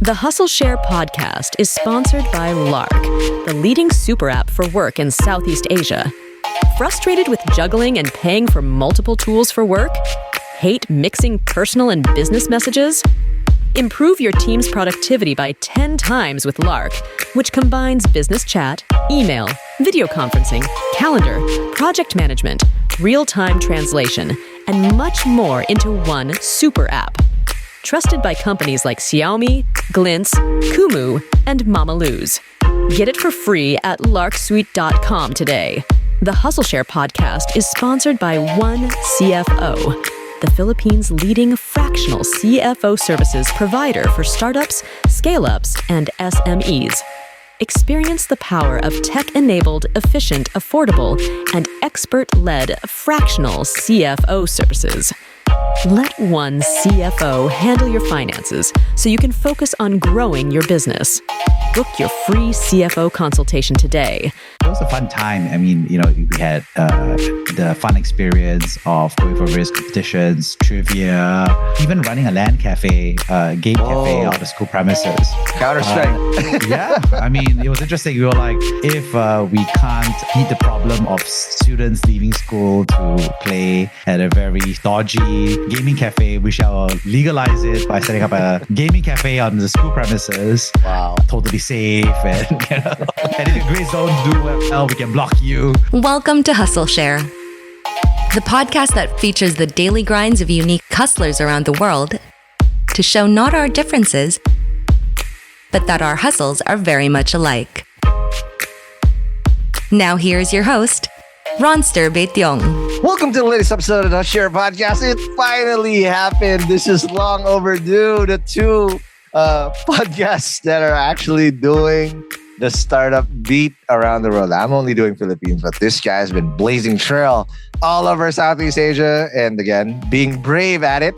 The Hustleshare podcast is sponsored by Lark, the leading super app for work in Southeast Asia. Frustrated with juggling and paying for multiple tools for work? Hate mixing personal and business messages? Improve your team's productivity by 10 times with Lark, which combines business chat, email, video conferencing, calendar, project management, real-time translation, and much more into one super app. Trusted by companies like Xiaomi, Glintz, Kumu, and Mamaluz. Get it for free at larksuite.com today. The Hustleshare podcast is sponsored by One CFO, the Philippines' leading fractional CFO services provider for startups, scale-ups, and SMEs. Experience the power of tech-enabled, efficient, affordable, and expert-led fractional CFO services. Let One CFO handle your finances so you can focus on growing your business. Book your free CFO consultation today. It was a fun time. I mean, we had the fun experience of going for various competitions, trivia, even running a LAN cafe, game cafe out of school premises. Counter-Strike. Yeah. I mean, it was interesting. We were like, if we can't meet the problem of students leaving school to play at a very dodgy gaming cafe, we shall legalize it by setting up a gaming cafe on the school premises. Wow. Totally safe, and and if your grades don't do well, we can block you. Welcome to Hustleshare, the podcast that features the daily grinds of unique hustlers around the world to show not our differences, but that our hustles are very much alike. Now here's your host, Ronster Baetyong. Welcome to the latest episode of the Hustleshare podcast. It finally happened. This is long overdue. The two podcasts that are actually doing the startup beat around the world. I'm only doing Philippines, but this guy has been blazing trail all over Southeast Asia. And again, being brave at it,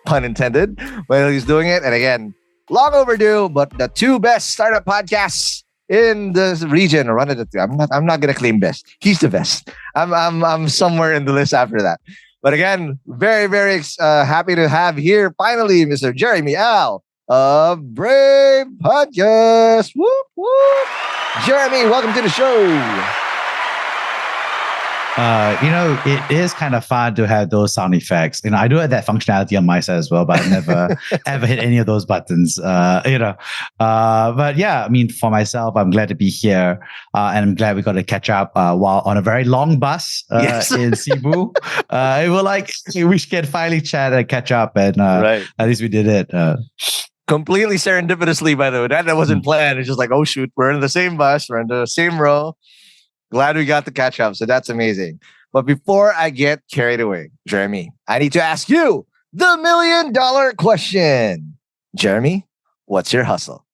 pun intended, while he's doing it. And again, long overdue, but the two best startup podcasts in this region, or one of the two. I'm not gonna claim best. He's the best. I'm somewhere in the list after that. But again, very, very happy to have here finally Mr. Jeremy Al of Brave Podcast. Whoop whoop. Jeremy, welcome to the show. It is kind of fun to have those sound effects. I do have that functionality on my side as well, but I've never ever hit any of those buttons. But yeah, I mean, for myself, I'm glad to be here, and I'm glad we got to catch up while on a very long bus in Cebu. We're like, we can finally chat and catch up, and Right. At least we did it. Completely serendipitously, by the way. That wasn't planned. It's just like, oh shoot, we're in the same bus, we're in the same row. Glad we got to catch up. So that's amazing. But before I get carried away, Jeremy, I need to ask you the $1 million question. Jeremy, what's your hustle?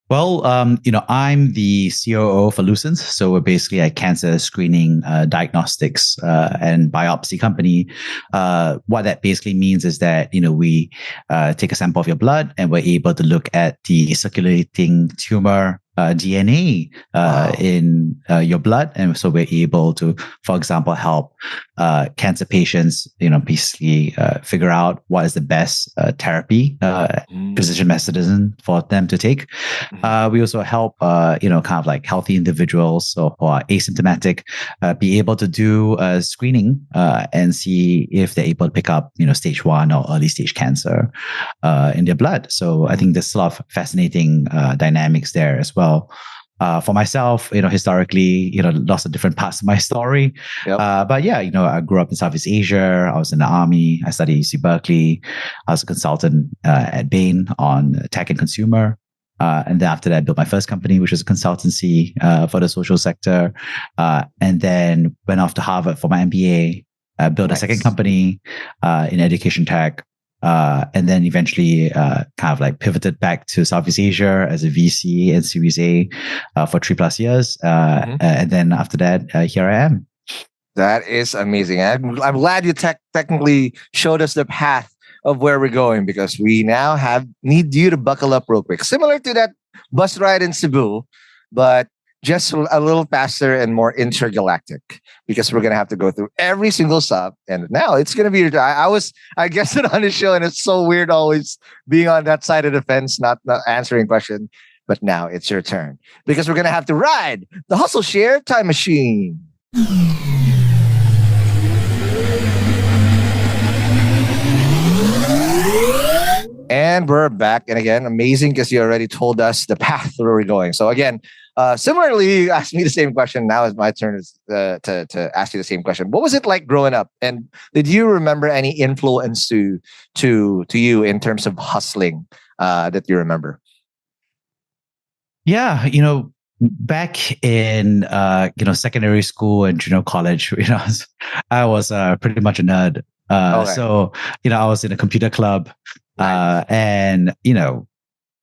Well, I'm the COO for Lucence. So we're basically a cancer screening, diagnostics, and biopsy company. What that basically means is that, we take a sample of your blood and we're able to look at the circulating tumor DNA in your blood. And so we're able to, for example, help cancer patients, basically figure out what is the best therapy, precision medicine for them to take. We also help, kind of like healthy individuals or are asymptomatic, be able to do screening and see if they're able to pick up, stage 1 or early stage cancer in their blood. So I think there's a lot of fascinating dynamics there as well. For myself, historically, lots of different parts of my story. Yep. But yeah, I grew up in Southeast Asia. I was in the army. I studied UC Berkeley. I was a consultant at Bain on tech and consumer. And then after that, I built my first company, which was a consultancy for the social sector. And then went off to Harvard for my MBA. Built a second company in education tech. And then eventually kind of like pivoted back to Southeast Asia as a VC and Series A for 3+ years. And then after that, here I am. That is amazing. I'm glad you technically showed us the path of where we're going, because we now need you to buckle up real quick. Similar to that bus ride in Cebu, but just a little faster and more intergalactic, because we're going to have to go through every single sub. And now it's going to be your turn. I was, I guess, on the show, and it's so weird always being on that side of the fence, not answering questions. But now it's your turn, because we're going to have to ride the Hustleshare time machine. And we're back. And again, amazing, because you already told us the path where we're going. So again, similarly, you asked me the same question. Now it's my turn to ask you the same question. What was it like growing up? And did you remember any influence to you in terms of hustling that you remember? Yeah, back in secondary school and junior college, I was pretty much a nerd. Okay. So I was in a computer club, and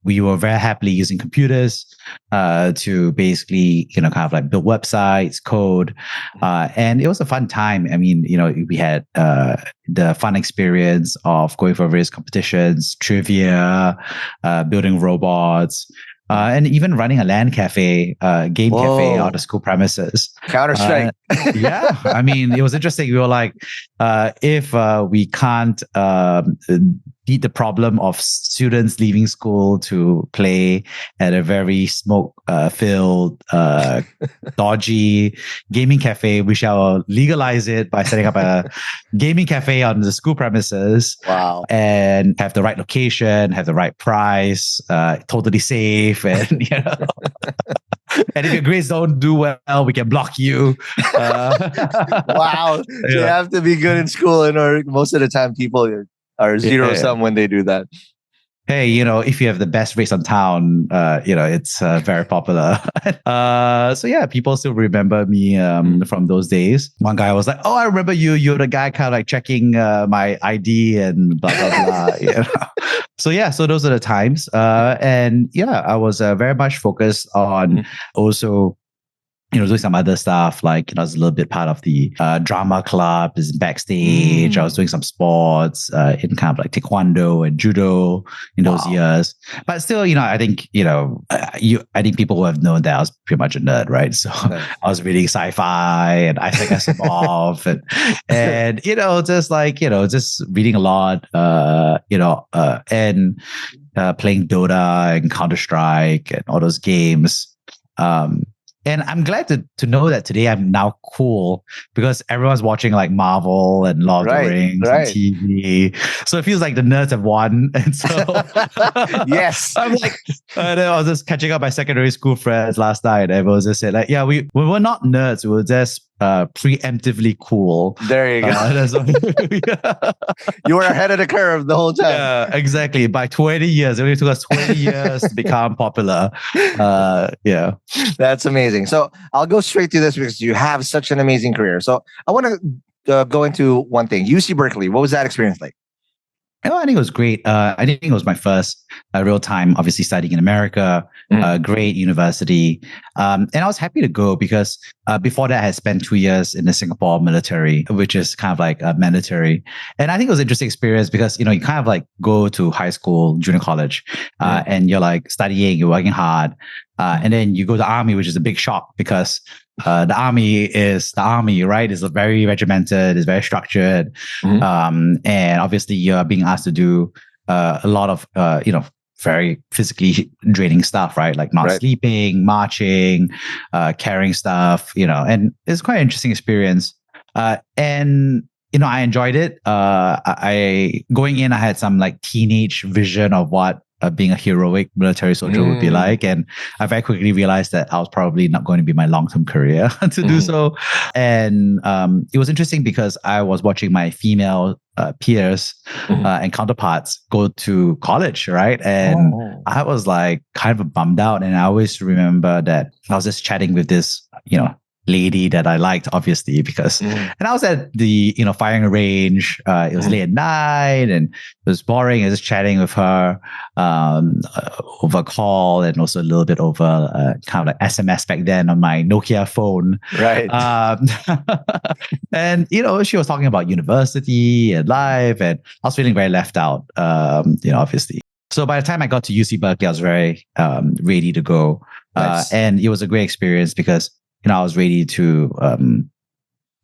we were very happily using computers to basically kind of like build websites, code, and it was a fun time. I mean, we had the fun experience of going for various competitions, trivia, building robots. And even running a LAN cafe, game cafe out of school premises. Counter-Strike. Yeah. I mean, it was interesting. We were like, if we can't beat the problem of students leaving school to play at a very smoke-filled, dodgy gaming cafe, we shall legalize it by setting up a gaming cafe on the school premises. Wow. And have the right location, have the right price, totally safe, and and if your grades don't do well, we can block you. Wow. So you have to be good in school, and most of the time people are zero sum when they do that. Hey, if you have the best race on town, it's very popular. So yeah, people still remember me from those days. One guy was like, "Oh, I remember you. You're the guy kind of like checking my ID and blah blah blah." So yeah, so those are the times. And yeah, I was very much focused on also doing some other stuff, like, I was a little bit part of the drama club, is backstage. I was doing some sports in kind of like taekwondo and judo in those years. But still, I think, I think people who have known that I was pretty much a nerd, right? So I was reading sci-fi and Isaac Asimov and just like, just reading a lot, and playing Dota and Counter-Strike and all those games. And I'm glad to know that today I'm now cool, because everyone's watching like Marvel and Lord of the Rings on TV. So it feels like the nerds have won. And so yes, I'm like, and I was just catching up my secondary school friends last night. And everyone just said like, yeah, we were not nerds. We were just preemptively cool. There you go. You were ahead of the curve the whole time. Yeah, exactly. By 20 years. It only took us 20 years to become popular. Yeah. That's amazing. So I'll go straight to this, because you have such an amazing career. So I want to go into one thing. UC Berkeley, what was that experience like? I think it was great. I think it was my first real time, obviously, studying in America. Great university. And I was happy to go, because before that, I had spent 2 years in the Singapore military, which is kind of like mandatory. And I think it was an interesting experience, because, you kind of like go to high school, junior college, and you're like studying, you're working hard. And then you go to the army, which is a big shock, because the army is the army, right? It's very regimented, it's very structured. And obviously you're being asked to do a lot of, very physically draining stuff, right? Like not sleeping, marching, carrying stuff, and it's quite an interesting experience. And I enjoyed it. I going in, I had some like teenage vision of what being a heroic military soldier would be like. And I very quickly realized that I was probably not going to be my long-term career to do so. And it was interesting, because I was watching my female peers and counterparts go to college, right? And I was like kind of bummed out. And I always remember that I was just chatting with this, lady that I liked, obviously, because, and I was at the, firing range. It was late at night and it was boring. I was just chatting with her over call, and also a little bit over kind of like SMS back then on my Nokia phone. Right. And, she was talking about university and life, and I was feeling very left out, obviously. So by the time I got to UC Berkeley, I was very ready to go. Nice. And it was a great experience because, I was ready to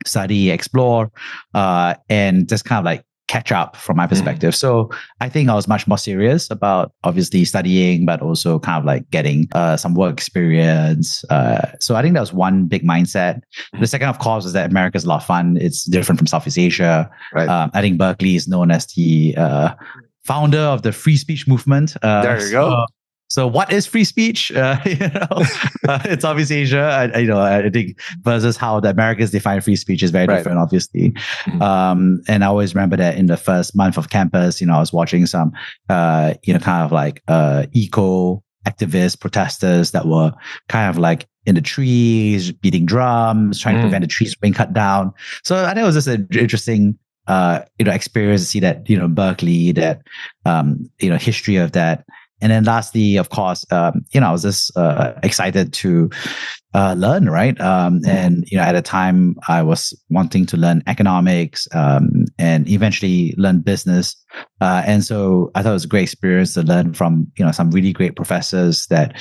study, explore, and just kind of like catch up from my perspective. So I think I was much more serious about obviously studying, but also kind of like getting some work experience. So I think that was one big mindset. The second, of course, is that America is a lot of fun. It's different from Southeast Asia. Right. I think Berkeley is known as the founder of the free speech movement. There you go. So what is free speech? It's Southeast Asia. I think versus how the Americans define free speech is very different, obviously. And I always remember that in the first month of campus, I was watching some, kind of like eco activist protesters that were kind of like in the trees, beating drums, trying to prevent the trees from being cut down. So I think it was just an interesting experience to see that, Berkeley, that, history of that. And then lastly, of course, I was just excited to learn, right? And, at the time I was wanting to learn economics and eventually learn business. And so I thought it was a great experience to learn from, some really great professors that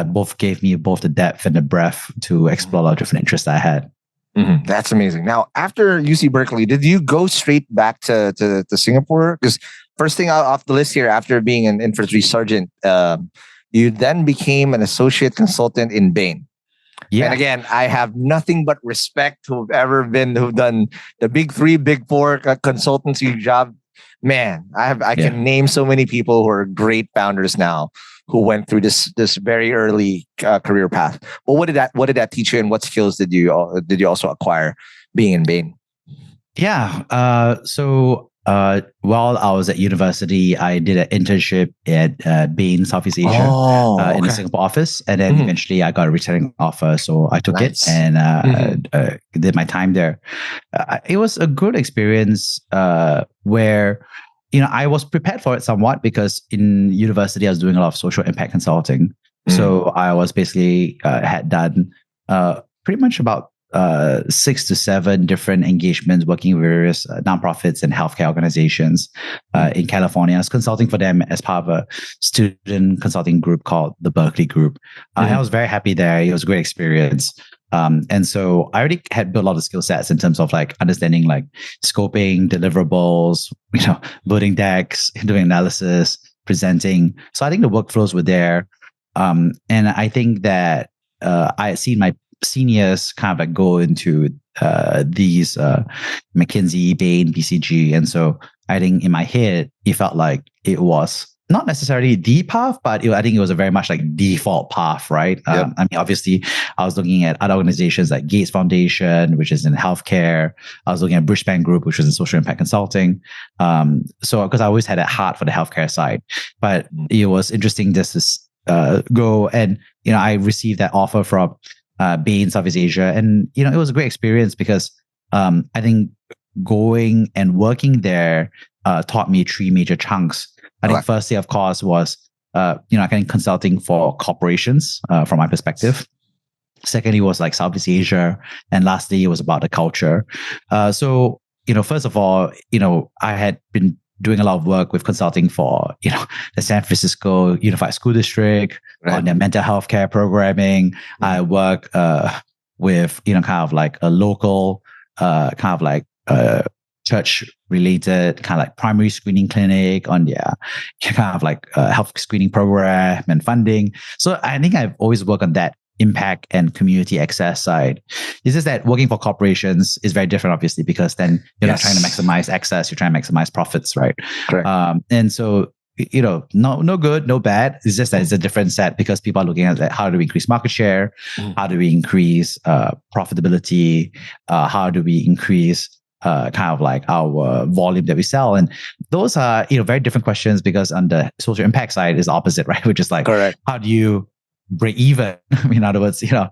both gave me both the depth and the breadth to explore a lot of different interests I had. Mm-hmm. That's amazing. Now, after UC Berkeley, did you go straight back to Singapore? Because first thing off the list here, after being an infantry sergeant, you then became an associate consultant in Bain. Yeah. And again, I have nothing but respect who've done the big 3, big 4 consultancy job. Man, I can name so many people who are great founders now who went through this very early career path. Well, what did that teach you, and what skills did you also acquire being in Bain? Yeah. So while I was at university, I did an internship at Bain Southeast Asia in the Singapore office, and then eventually I got a returning offer, so I took it and did my time there. It was a good experience where I was prepared for it somewhat because in university I was doing a lot of social impact consulting. So I was basically had done pretty much about 6 to 7 different engagements working with various nonprofits and healthcare organizations in California. I was consulting for them as part of a student consulting group called the Berkeley Group. I was very happy there. It was a great experience. And so I already had built a lot of skill sets in terms of like understanding like scoping, deliverables, building decks, doing analysis, presenting. So I think the workflows were there. And I think that I had seen my seniors kind of like go into these McKinsey, Bain, BCG. And so I think in my head, it felt like it was not necessarily the path, but I think it was a very much like default path, right? I mean, obviously, I was looking at other organizations like Gates Foundation, which is in healthcare. I was looking at Bridgespan Group, which was in social impact consulting. So because I always had a heart for the healthcare side, but it was interesting just to go and, I received that offer from Bain Southeast Asia. And, it was a great experience because I think going and working there taught me 3 major chunks. I think firstly, of course, was, kind of consulting for corporations from my perspective. Secondly, was like Southeast Asia. And lastly, it was about the culture. So, first of all, I had been doing a lot of work with consulting for, the San Francisco Unified School District on their mental health care programming. I work with, kind of like a local, kind of like church-related kind of like primary screening clinic on their kind of like health screening program and funding. So I think I've always worked on that impact and community access side. It's just that working for corporations is very different, obviously, because then you're not trying to maximize access, you're trying to maximize profits, right? Correct. And so, no good, no bad. It's just that it's a different set because people are looking at that. How do we increase market share? How do we increase profitability? How do we increase kind of like our volume that we sell? And those are, very different questions because on the social impact side is opposite, right? Which is like, how do you break even? In other words, you're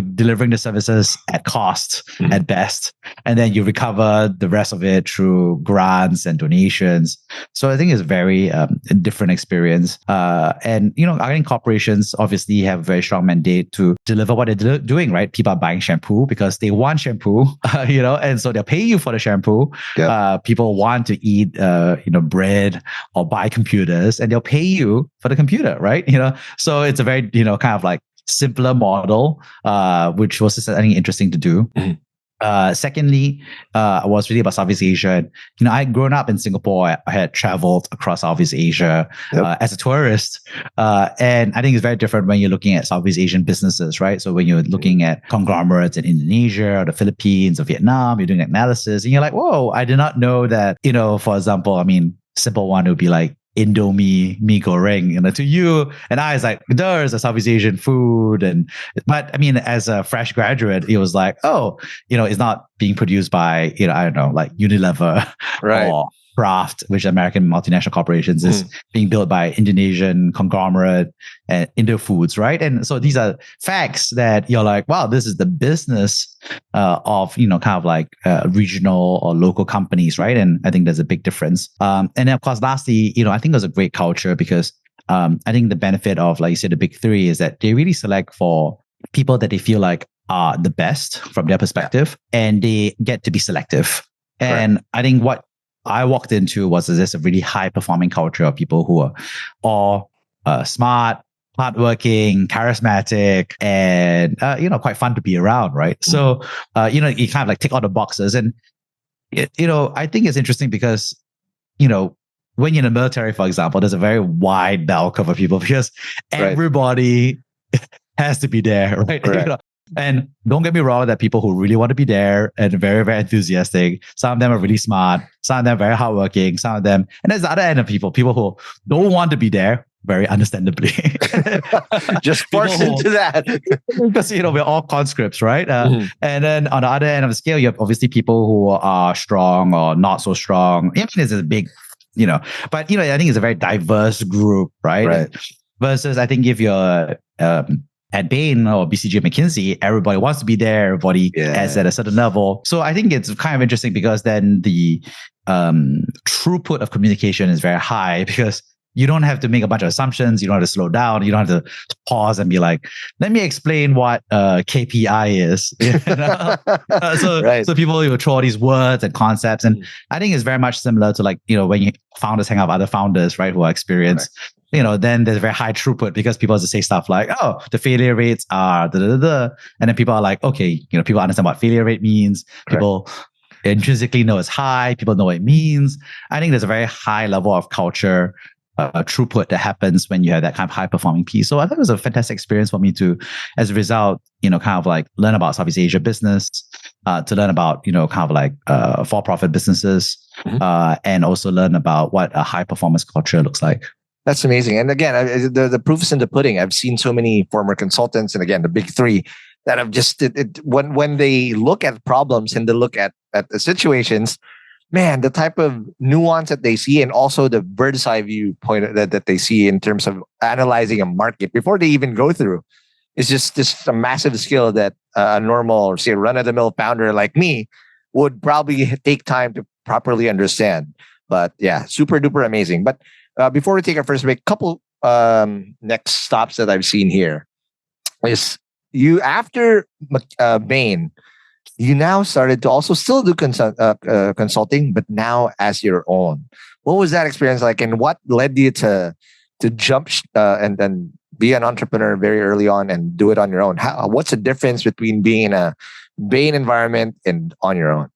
delivering the services at cost at best. and then you recover the rest of it through grants and donations. So I think it's very different experience. And I think corporations obviously have a very strong mandate to deliver what they're doing, right? People are buying shampoo because they want shampoo, and so they'll pay you for the shampoo. Yep. People want to eat, bread or buy computers, and they'll pay you for the computer, right? So it's a very, kind of like simpler model, which was just, I think, interesting to do. Secondly, was really about Southeast Asia. I'd grown up in Singapore. I had traveled across Southeast Asia as a tourist. And I think it's very different when you're looking at Southeast Asian businesses, right? So when you're looking at conglomerates in Indonesia or the Philippines or Vietnam, you're doing analysis and you're like, whoa, I did not know that, for example, simple one would be like Indomie, mee goreng, to you and I, it's like, there's a Southeast Asian food. But as a fresh graduate, it was like, it's not being produced by, I don't know, like Unilever or Kraft, which American multinational corporations, is being built by Indonesian conglomerate and Indo Foods, right? And so these are facts that you're like, wow, this is the business of, kind of like regional or local companies, right? And I think there's a big difference. And then of course, lastly, I think it was a great culture because I think the benefit of, like you said, the big three is that they really select for people that they feel like are the best from their perspective, and they get to be selective. And I think what I walked into was this a really high performing culture of people who are all smart, hardworking, charismatic, and quite fun to be around, right? So you kind of like tick all the boxes, and I think it's interesting because when you're in the military, for example, there's a very wide bell curve of people because everybody has to be there, right? And don't get me wrong, that people who really want to be there and very, very enthusiastic. Some of them are really smart. Some of them are very hardworking. Some of them, and there's the other end of people who don't want to be there, very understandably. Just forced into that. Because, we're all conscripts, right? And then on the other end of the scale, you have obviously people who are strong or not so strong. It's a big, but, I think it's a very diverse group, right? Versus, I think if you're, at Bain or BCG McKinsey, everybody wants to be there. Everybody is at a certain level. So I think it's kind of interesting because then the throughput of communication is very high because you don't have to make a bunch of assumptions. You don't have to slow down. You don't have to pause and be like, let me explain what KPI is. So people will throw all these words and concepts. And I think it's very much similar to like, when founders hang out with other founders, right, who are experienced. Then there's very high throughput because people just say stuff like, oh, the failure rates are da-da-da-da. And then people are like, okay, people understand what failure rate means. People intrinsically know it's high. People know what it means. I think there's a very high level of culture throughput that happens when you have that kind of high performing piece. So I think it was a fantastic experience for me to, as a result, kind of like learn about Southeast Asia business, to learn about, kind of like for-profit businesses, and also learn about what a high performance culture looks like. That's amazing. And again, the proof is in the pudding. I've seen so many former consultants, and again, the big three, that have just when they look at problems and they look at the situations, man, the type of nuance that they see, and also the bird's eye view point that they see in terms of analyzing a market before they even go through, is just a massive skill that a normal, say, run-of-the-mill founder like me would probably take time to properly understand. But yeah, super duper amazing. But before we take our first break, couple next stops that I've seen here is you, after Bain, you now started to also still do consulting, but now as your own. What was that experience like, and what led you to jump and then be an entrepreneur very early on and do it on your own? What's the difference between being in a Bain environment and on your own?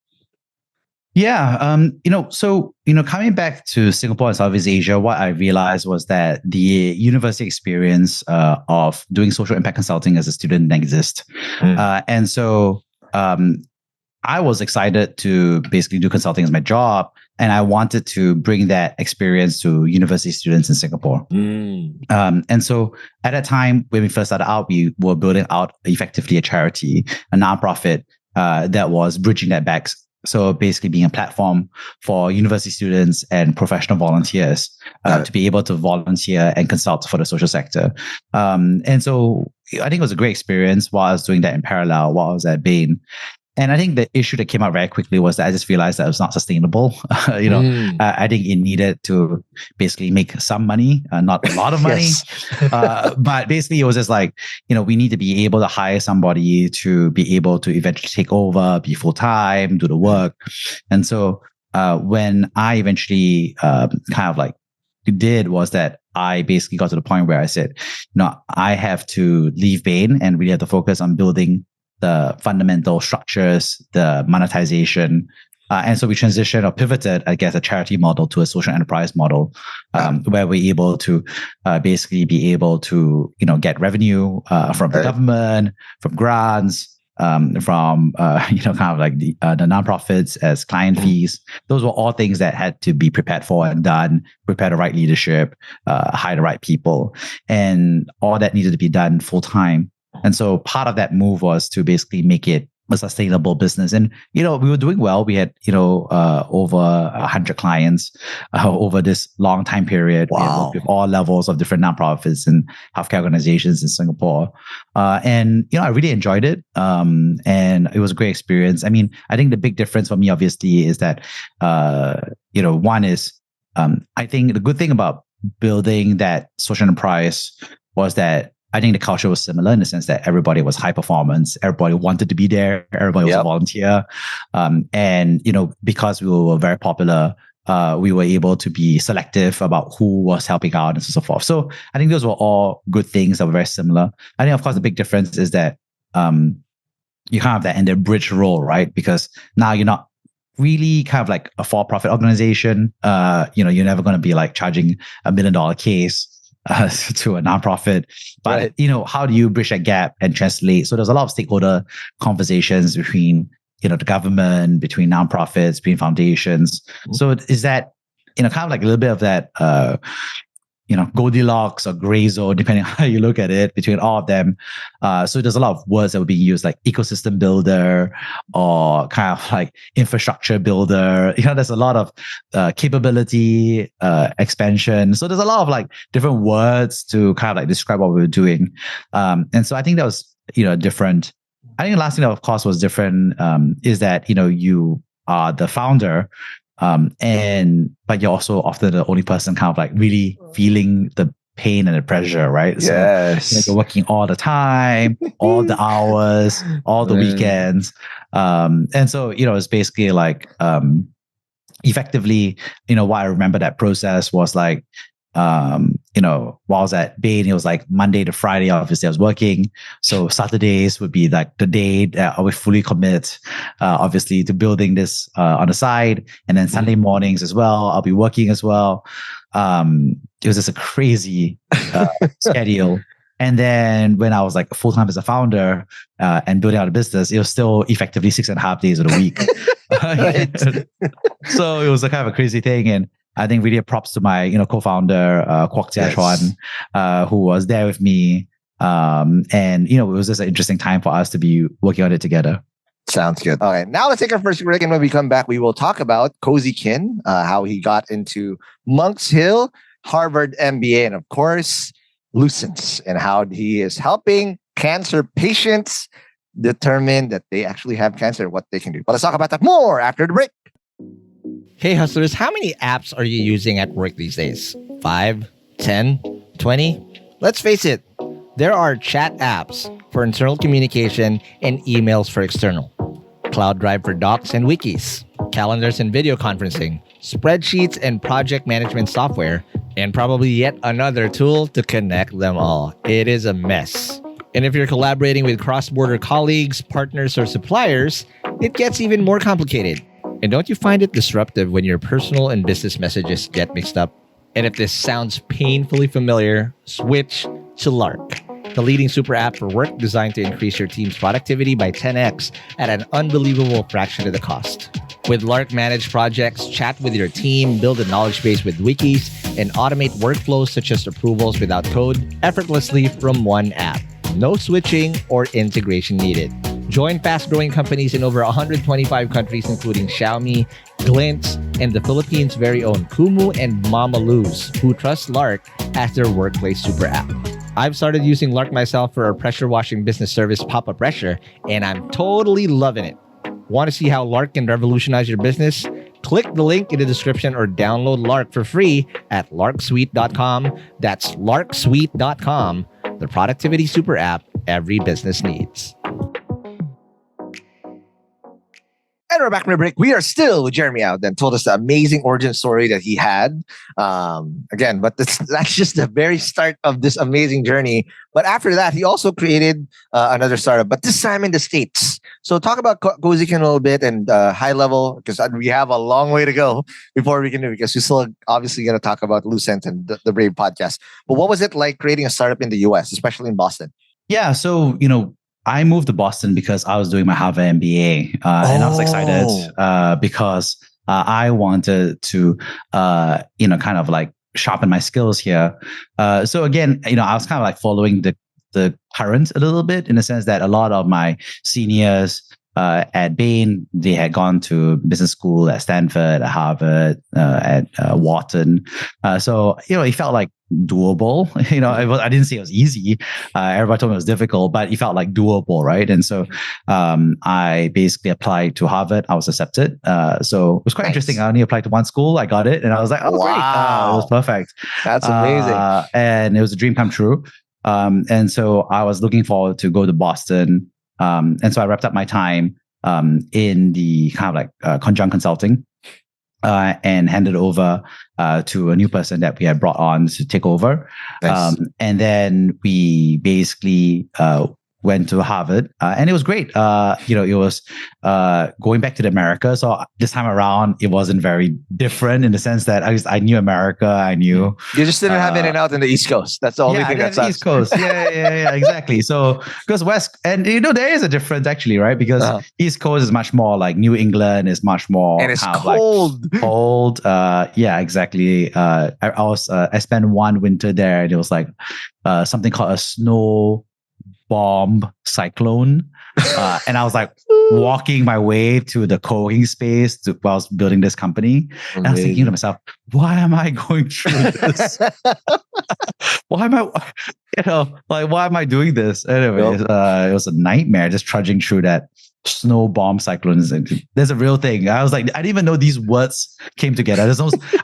Yeah, so coming back to Singapore and Southeast Asia, what I realized was that the university experience of doing social impact consulting as a student didn't exist. And so I was excited to basically do consulting as my job, and I wanted to bring that experience to university students in Singapore. And so at that time, when we first started out, we were building out effectively a charity, a nonprofit that was bridging that back. So basically being a platform for university students and professional volunteers to be able to volunteer and consult for the social sector. And so I think it was a great experience while I was doing that in parallel while I was at Bain. And I think the issue that came out very quickly was that I just realized that it was not sustainable. I think it needed to basically make some money, not a lot of money. But basically it was just like, we need to be able to hire somebody to be able to eventually take over, be full-time, do the work. And so when I eventually did was that I basically got to the point where I said, I have to leave Bain and really have to focus on building the fundamental structures, the monetization. And so we transitioned or pivoted, I guess, a charity model to a social enterprise model, where we're able to basically be able to, get revenue from the government, from grants, from the nonprofits as client fees. Those were all things that had to be prepared for and done, prepare the right leadership, hire the right people, and all that needed to be done full time. And so part of that move was to basically make it a sustainable business. And, we were doing well. We had, over 100 clients over this long time period. Wow. We had worked with all levels of different nonprofits and healthcare organizations in Singapore. And, I really enjoyed it. And it was a great experience. I mean, I think the big difference for me, obviously, is that, one is, I think the good thing about building that social enterprise was that I think the culture was similar in the sense that everybody was high performance. Everybody wanted to be there. Everybody was a volunteer. And, because we were very popular, we were able to be selective about who was helping out and so forth. So I think those were all good things that were very similar. I think, of course, the big difference is that you kind of have that and the bridge role, right? Because now you're not really kind of like a for-profit organization. You're never going to be like charging $1 million case to a nonprofit, but how do you bridge that gap and translate? So there's a lot of stakeholder conversations between the government, between nonprofits, between foundations. So is that kind of like a little bit of that Goldilocks or gray zone, depending on how you look at it, between all of them. So there's a lot of words that were being used, like ecosystem builder or kind of like infrastructure builder. There's a lot of capability expansion. So there's a lot of like different words to kind of like describe what we were doing. And so I think that was, different. I think the last thing that of course was different is that, you are the founder. But you're also often the only person kind of like really feeling the pain and the pressure, right? Yes. So you're working all the time, all the hours, all the weekends. And so, it's basically like, effectively, what I remember that process was like, while I was at Bain, it was like Monday to Friday, obviously I was working. So Saturdays would be like the day that I would fully commit, obviously, to building this on the side. And then Sunday mornings as well, I'll be working as well. It was just a crazy schedule. And then when I was like full-time as a founder and building out a business, it was still effectively 6.5 days of the week. So it was a kind of a crazy thing. And I think really props to my, co-founder, Kwok Jia Chuan, who was there with me. And, it was just an interesting time for us to be working on it together. Sounds good. All right. Now let's take our first break. And when we come back, we will talk about CozyKin, how he got into Monks Hill, Harvard MBA, and of course, Lucence, and how he is helping cancer patients determine that they actually have cancer, what they can do. But let's talk about that more after the break. Hey hustlers, how many apps are you using at work these days? 5, 10, 20? Let's face it, there are chat apps for internal communication and emails for external, Cloud Drive for docs and wikis, calendars and video conferencing, spreadsheets and project management software, and probably yet another tool to connect them all. It is a mess. And if you're collaborating with cross-border colleagues, partners, or suppliers, it gets even more complicated. And don't you find it disruptive when your personal and business messages get mixed up? And if this sounds painfully familiar, switch to Lark, the leading super app for work designed to increase your team's productivity by 10x at an unbelievable fraction of the cost. With Lark, manage projects, chat with your team, build a knowledge base with wikis, and automate workflows such as approvals without code effortlessly from one app. No switching or integration needed. Join fast-growing companies in over 125 countries, including Xiaomi, Glint, and the Philippines' very own Kumu and Mama Luz, who trust Lark as their workplace super app. I've started using Lark myself for our pressure washing business service, Papa Pressure, and I'm totally loving it. Want to see how Lark can revolutionize your business? Click the link in the description or download Lark for free at larksuite.com. That's larksuite.com, the productivity super app every business needs. And we're back from the break. We are still with Jeremy Out, and told us the amazing origin story that he had. Again, but that's just the very start of this amazing journey. But after that, he also created another startup, but this time in the States. So talk about CozyKin a little bit and high level, because we have a long way to go before we can do it, because we're still obviously going to talk about Lucence and the Brave podcast. But what was it like creating a startup in the US, especially in Boston? Yeah. So, I moved to Boston because I was doing my Harvard MBA, and I was excited because I wanted to, kind of like sharpen my skills here. So again, I was kind of like following the current a little bit, in the sense that a lot of my seniors at Bain, they had gone to business school at Stanford, at Harvard, at Wharton. So it felt like doable. I didn't say it was easy. Everybody told me it was difficult, but it felt like doable, right? And so I basically applied to Harvard. I was accepted. So it was quite interesting. I only applied to one school. I got it, and I was like, "Oh, wow. Great! It was perfect." That's amazing. And it was a dream come true. And so I was looking forward to go to Boston. And so I wrapped up my time in the kind of like conjunct consulting, and handed over to a new person that we had brought on to take over. Nice. And then we basically went to Harvard, and it was great. It was going back to America. So this time around, it wasn't very different, in the sense that I knew America. I knew you just didn't have in and out in the East Coast. That's the only thing that's East Coast. Yeah, exactly. So because West, and there is a difference actually, right? Because East Coast is much more like New England, is much more, and it's cold. Like cold. Yeah, exactly. I spent one winter there, and it was like something called a snow bomb cyclone, and I was like walking my way to the co-working space while I was building this company. And I was thinking to myself, why am I going through this? Why am I doing this? Anyways, it was a nightmare just trudging through that snow bomb cyclones. There's a real thing. I was like, I didn't even know these words came together.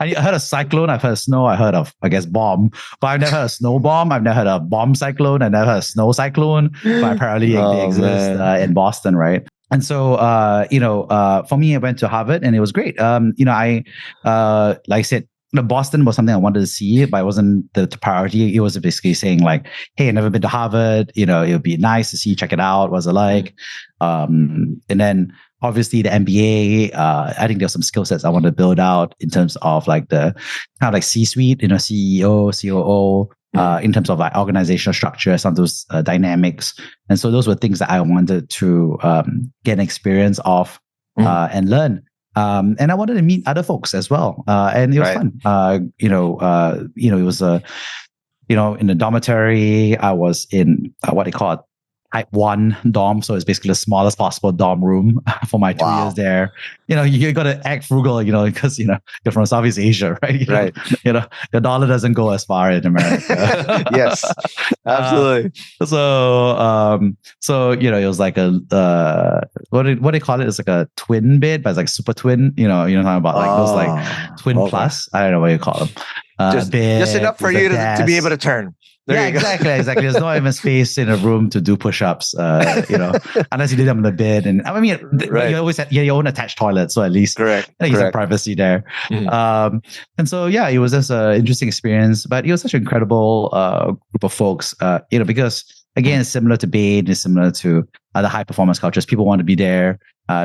I heard of cyclone, I've heard of snow, I heard of, I guess, bomb, but I've never heard of snow bomb, I've never heard of bomb cyclone, I've never heard of snow cyclone, but apparently they exist in Boston, right? And so, for me, I went to Harvard, and it was great. Like I said, Boston was something I wanted to see, but it wasn't the priority. It was basically saying like, hey, I've never been to Harvard. It would be nice to see, check it out. What's it like? And then obviously the MBA, I think there's some skill sets I want to build out in terms of like the kind of like C-suite, CEO, COO, in terms of like organizational structure, some of those dynamics. And so those were things that I wanted to get an experience of and learn. And I wanted to meet other folks as well. And it was fun. It was in the dormitory, I was in what they call it, type 1 dorm. So it's basically the smallest possible dorm room for my 2 years there. You got to act frugal, because, you're from Southeast Asia, right? Right. The dollar doesn't go as far in America. Yes, absolutely. So, it was like a, what do they call it? It's like a twin bed, but it's like super twin, talking about like those like twin plus. I don't know what you call them. Just enough for you to be able to turn. Exactly. There's no even space in a room to do push-ups, unless you did them on the bed. And I mean, you always have your own attached toilet, so at least you have privacy there. And so, it was just an interesting experience, but it was such an incredible group of folks, because again, it's similar to Bain, it's similar to other high performance cultures. People want to be there.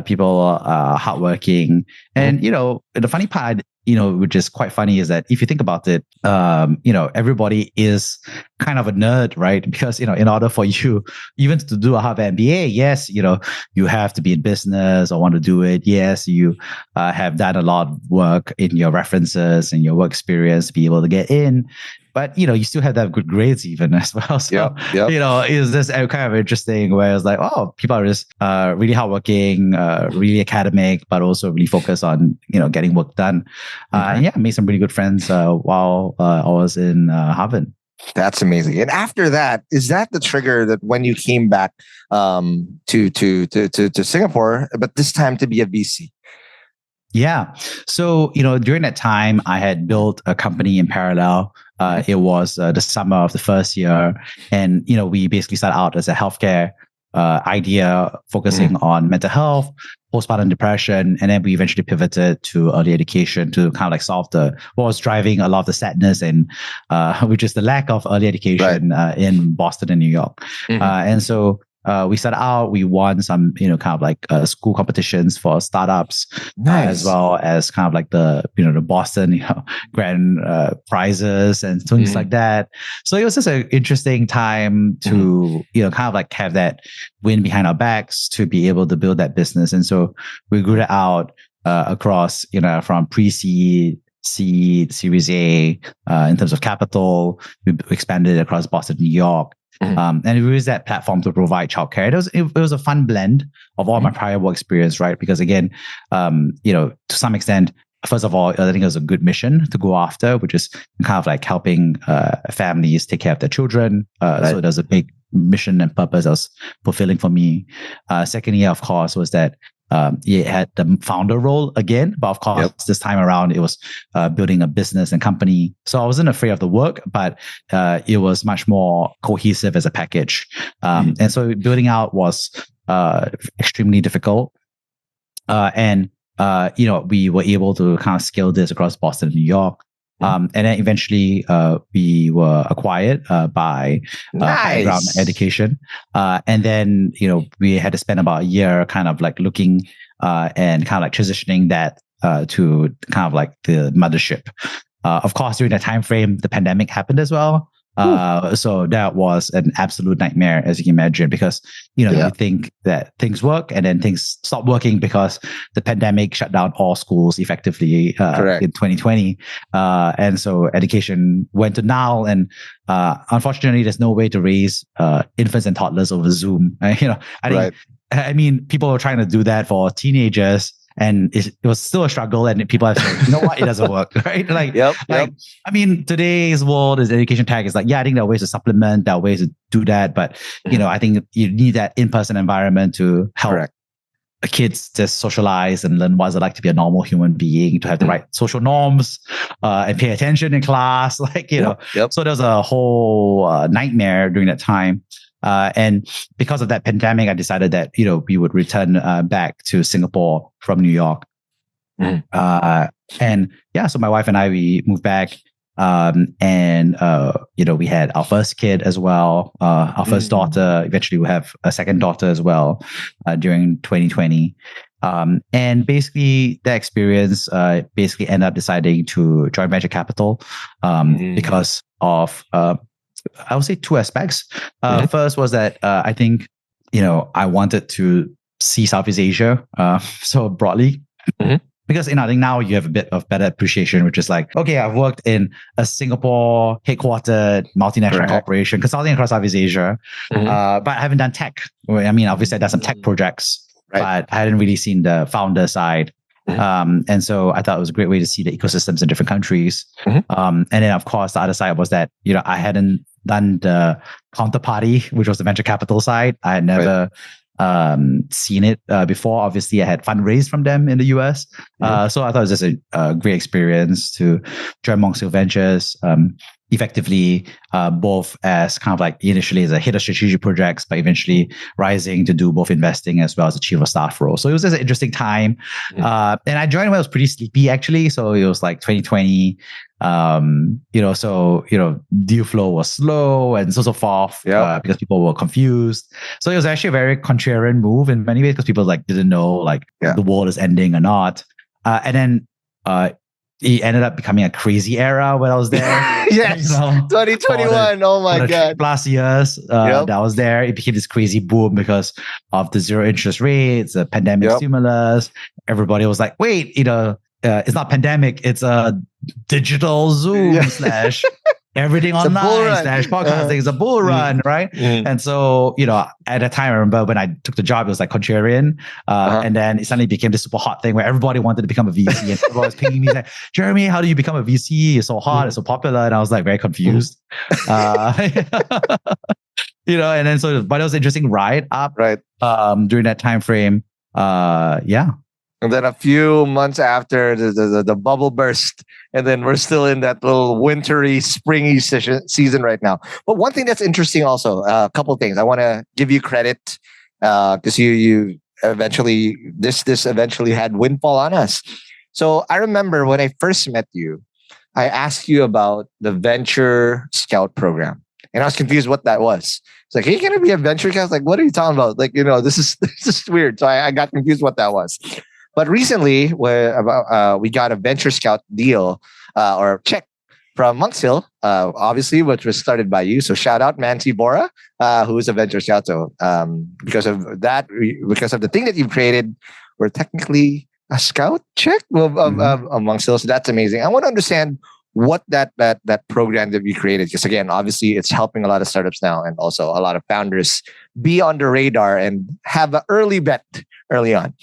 People are hardworking. And, the funny part, which is quite funny, is that if you think about it, everybody is kind of a nerd, right? Because, in order for you even to do a Harvard MBA, yes, you have to be in business or want to do it. Yes, you have done a lot of work in your references and your work experience to be able to get in. But, you still have to have good grades even as well. So, it's just kind of interesting where it's like, oh, people are just really hardworking, really academic, but also really focused on, getting work done. And I made some really good friends while I was in Harvard. That's amazing. And after that, is that the trigger that when you came back to Singapore, but this time to be a VC? Yeah. So, during that time, I had built a company in parallel. It was the summer of the first year. And, we basically started out as a healthcare idea focusing on mental health, postpartum depression. And then we eventually pivoted to early education to kind of like solve what was driving a lot of the sadness and which is the lack of early education in Boston and New York. And so we started out, we won some, kind of like school competitions for startups, as well as kind of like the Boston, grand prizes and things like that. So it was just an interesting time to, kind of like have that wind behind our backs to be able to build that business. And so we grew it out across, from pre-seed, seed, Series A, in terms of capital. We expanded across Boston, New York. And we used that platform to provide childcare. It was a fun blend of all my prior work experience, right? Because again, to some extent, first of all, I think it was a good mission to go after, which is kind of like helping families take care of their children. So there's a big mission and purpose that was fulfilling for me. Secondly, of course, was that it had the founder role again, but of course, this time around, it was building a business and company. So I wasn't afraid of the work, but it was much more cohesive as a package. And so building out was extremely difficult. And we were able to kind of scale this across Boston and New York. And then eventually we were acquired by Background Education. And then, we had to spend about a year kind of like looking and kind of like transitioning that to kind of like the mothership. Of course, during that time frame, the pandemic happened as well. So that was an absolute nightmare, as you can imagine, because, you think that things work and then things stop working because the pandemic shut down all schools effectively in 2020. And so education went to null. And unfortunately, there's no way to raise infants and toddlers over Zoom. I mean, people were trying to do that for teenagers. And it was still a struggle, and people have said, you know what, it doesn't work, right? I mean, today's world is education tech is like, I think there are ways to supplement, there are ways to do that, but I think you need that in-person environment to help kids just socialize and learn what it's like to be a normal human being, to have the right social norms, and pay attention in class, So there was a whole nightmare during that time. And because of that pandemic, I decided that, we would return back to Singapore from New York. So my wife and I, we moved back. We had our first kid as well, our first daughter. Eventually we'll have a second daughter as well during 2020. And basically that experience ended up deciding to join venture capital because of I would say two aspects. First was that I think, I wanted to see Southeast Asia so broadly. Because I think now you have a bit of better appreciation, which is like, okay, I've worked in a Singapore headquartered multinational corporation, consulting across Southeast Asia, but I haven't done tech. I mean, obviously I've done some tech projects, but I hadn't really seen the founder side. And so I thought it was a great way to see the ecosystems in different countries. And then, of course, the other side was that, I hadn't done the counterparty, which was the venture capital side. I had never seen it before. Obviously, I had fundraised from them in the US. So I thought it was just a great experience to join Monk Hill Ventures. Effectively, both as kind of like initially as a head of strategic projects, but eventually rising to do both investing as well as a chief of staff role. So it was just an interesting time. And I joined when I was pretty sleepy, actually. So it was like 2020. Deal flow was slow and so forth because people were confused. So it was actually a very contrarian move in many ways because people didn't know the world is ending or not. And then it ended up becoming a crazy era when I was there. Yes, 2021. Oh my God. Plus years that I was there, it became this crazy boom because of the zero interest rates, the pandemic stimulus. Everybody was like, wait, it's not pandemic, it's a digital Zoom / everything It's a bull online run. / podcasting is a bull run, right? And so, at that time, I remember when I took the job, it was like contrarian. And then it suddenly became this super hot thing where everybody wanted to become a VC. And everyone was pinging me like, Jeremy, how do you become a VC? It's so hot, it's so popular. And I was like very confused. And then but it was an interesting ride up during that time frame. And then a few months after the bubble burst, and then we're still in that little wintry, springy season right now. But one thing that's interesting also, a couple of things. I want to give you credit because you eventually, this eventually had windfall on us. So I remember when I first met you, I asked you about the Venture Scout program. And I was confused what that was. It's like, are you going to be a venture scout? Like, what are you talking about? Like, this is weird. So I got confused what that was. But recently, we got a Venture Scout deal or check from Monks Hill, obviously, which was started by you. So shout out Mansi Bora, who is a Venture Scout. So because of the thing that you've created, we're technically a scout check of Monks Hill. So that's amazing. I want to understand what that program that we created, because again, obviously it's helping a lot of startups now and also a lot of founders be on the radar and have an early bet early on.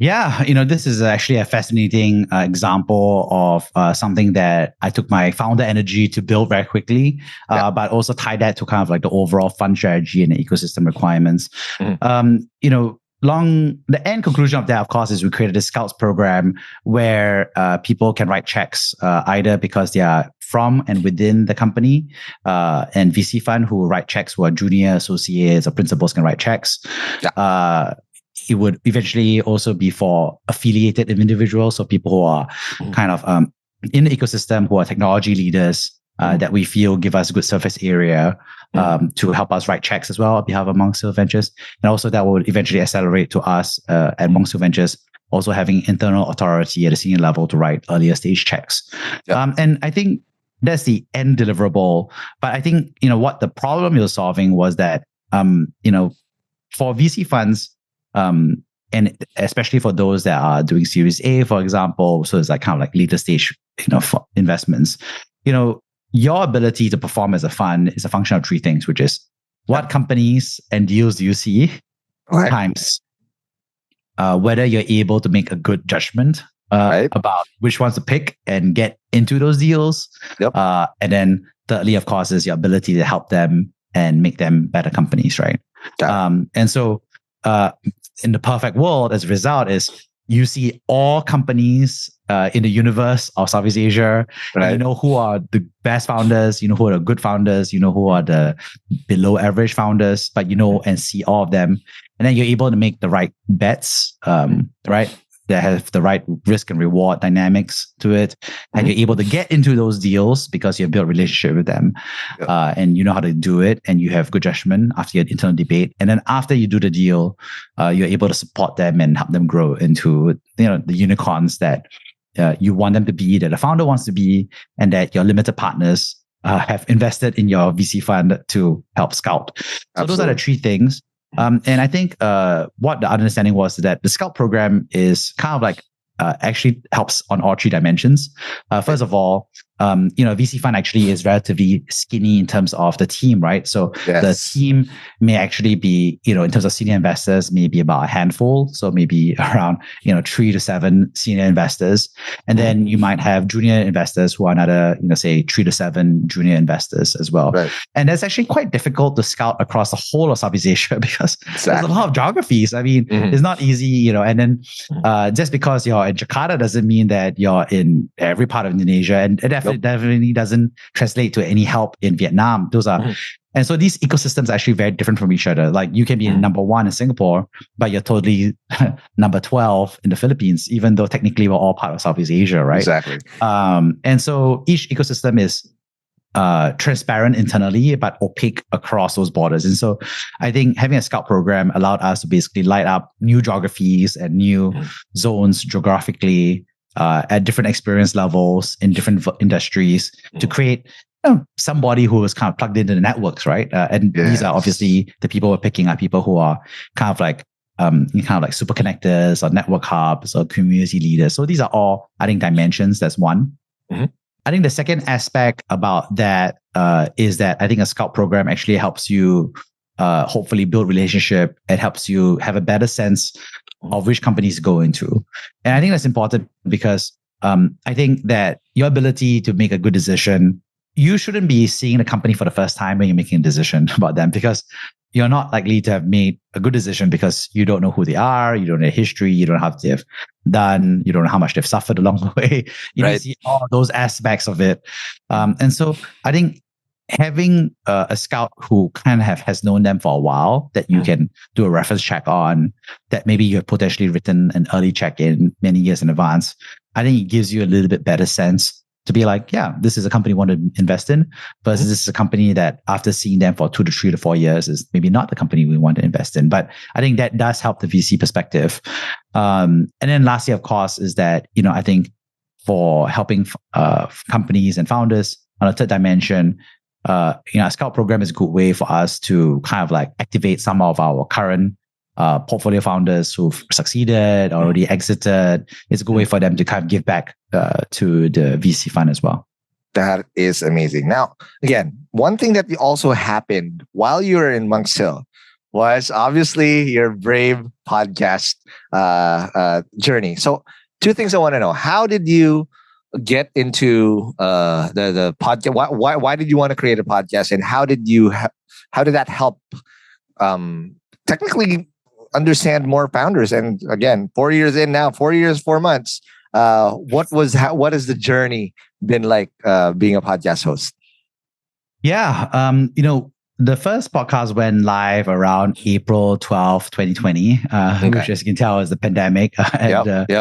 Yeah, this is actually a fascinating example of something that I took my founder energy to build very quickly, but also tie that to kind of like the overall fund strategy and the ecosystem requirements. The end conclusion of that, of course, is we created a Scouts program where people can write checks either because they are from and within the company, and VC fund who write checks who are junior associates or principals can write checks. It would eventually also be for affiliated individuals, so people who are kind of in the ecosystem, who are technology leaders that we feel give us a good surface area to help us write checks as well on behalf of Monks Hill Ventures. And also that will eventually accelerate to us at Monks Hill Ventures also having internal authority at a senior level to write earlier stage checks. And I think that's the end deliverable. But I think, what the problem you're solving was that, for VC funds, and especially for those that are doing Series A, for example, so it's like kind of like later stage, investments, your ability to perform as a fund is a function of three things, which is what companies and deals do you see, times whether you're able to make a good judgment about which ones to pick and get into those deals. And then thirdly, of course, is your ability to help them and make them better companies, right? And so in the perfect world, as a result, is you see all companies in the universe of Southeast Asia. You know who are the best founders, who are the good founders, who are the below average founders, but and see all of them. And then you're able to make the right bets, right? That have the right risk and reward dynamics to it. And you're able to get into those deals because you've built a relationship with them. And you know how to do it. And you have good judgment after your internal debate. And then after you do the deal, you're able to support them and help them grow into, the unicorns that you want them to be, that the founder wants to be, and that your limited partners have invested in your VC fund to help scout. So those are the three things. And I think what the understanding was that the Scout program is kind of like actually helps on all three dimensions. First of all, VC fund actually is relatively skinny in terms of the team, right? So the team may actually be, in terms of senior investors, maybe about a handful. So maybe around, 3 to 7 senior investors. And then you might have junior investors who are another, say 3 to 7 junior investors as well. And that's actually quite difficult to scout across the whole of Southeast Asia because there's a lot of geographies. I mean, it's not easy, and then just because you're in Jakarta doesn't mean that you're in every part of Indonesia, and it definitely doesn't translate to any help in Vietnam. Those are, and so these ecosystems are actually very different from each other. Like you can be number 1 in Singapore, but you're totally number 12 in the Philippines, even though technically we're all part of Southeast Asia, right? Exactly. And so each ecosystem is transparent internally, but opaque across those borders. And so I think having a Scout program allowed us to basically light up new geographies and new zones geographically at different experience levels in different industries to create somebody who is kind of plugged into the networks, right? And these are obviously the people we're picking are people who are kind of like super connectors or network hubs or community leaders. So these are all, I think, dimensions. That's one. I think the second aspect about that is that I think a scout program actually helps you hopefully build relationship. It helps you have a better sense of which companies to go into. And I think that's important because I think that your ability to make a good decision, you shouldn't be seeing the company for the first time when you're making a decision about them, because you're not likely to have made a good decision because you don't know who they are, you don't know their history, you don't know how they've done, you don't know how much they've suffered along the way. You don't see all those aspects of it. And so I think having a scout who kind of has known them for a while, that you can do a reference check on, that maybe you have potentially written an early check-in many years in advance, I think it gives you a little bit better sense to be like, yeah, this is a company we want to invest in, versus this is a company that after seeing them for 2 to 3 to 4 years is maybe not the company we want to invest in. But I think that does help the VC perspective. And then lastly, of course, is that, I think for helping companies and founders on a third dimension, a scout program is a good way for us to kind of like activate some of our current portfolio founders who've succeeded, already exited. It's a good way for them to kind of give back to the VC fund as well. That is amazing. Now, again, one thing that also happened while you were in Monk's Hill was obviously your brave podcast journey. So 2 things I want to know. How did you get into the podcast? Why did you want to create a podcast, and how did that help technically understand more founders? And again, 4 years in now, 4 years, 4 months. What has the journey been like being a podcast host? Yeah, the first podcast went live around April 12th, 2020, which, as you can tell, is the pandemic and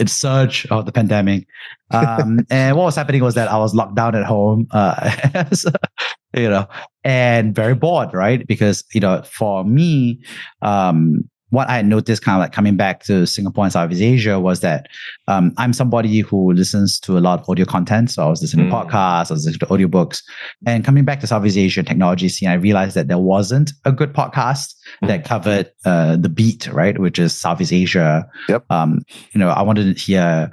its surge of the pandemic. And what was happening was that I was locked down at home, and very bored, right? Because, for me, what I noticed kind of like coming back to Singapore and Southeast Asia was that I'm somebody who listens to a lot of audio content. So I was listening to podcasts, I was listening to audiobooks. And coming back to Southeast Asian technology scene, I realized that there wasn't a good podcast that covered the beat, right? Which is Southeast Asia. Yep. I wanted to hear,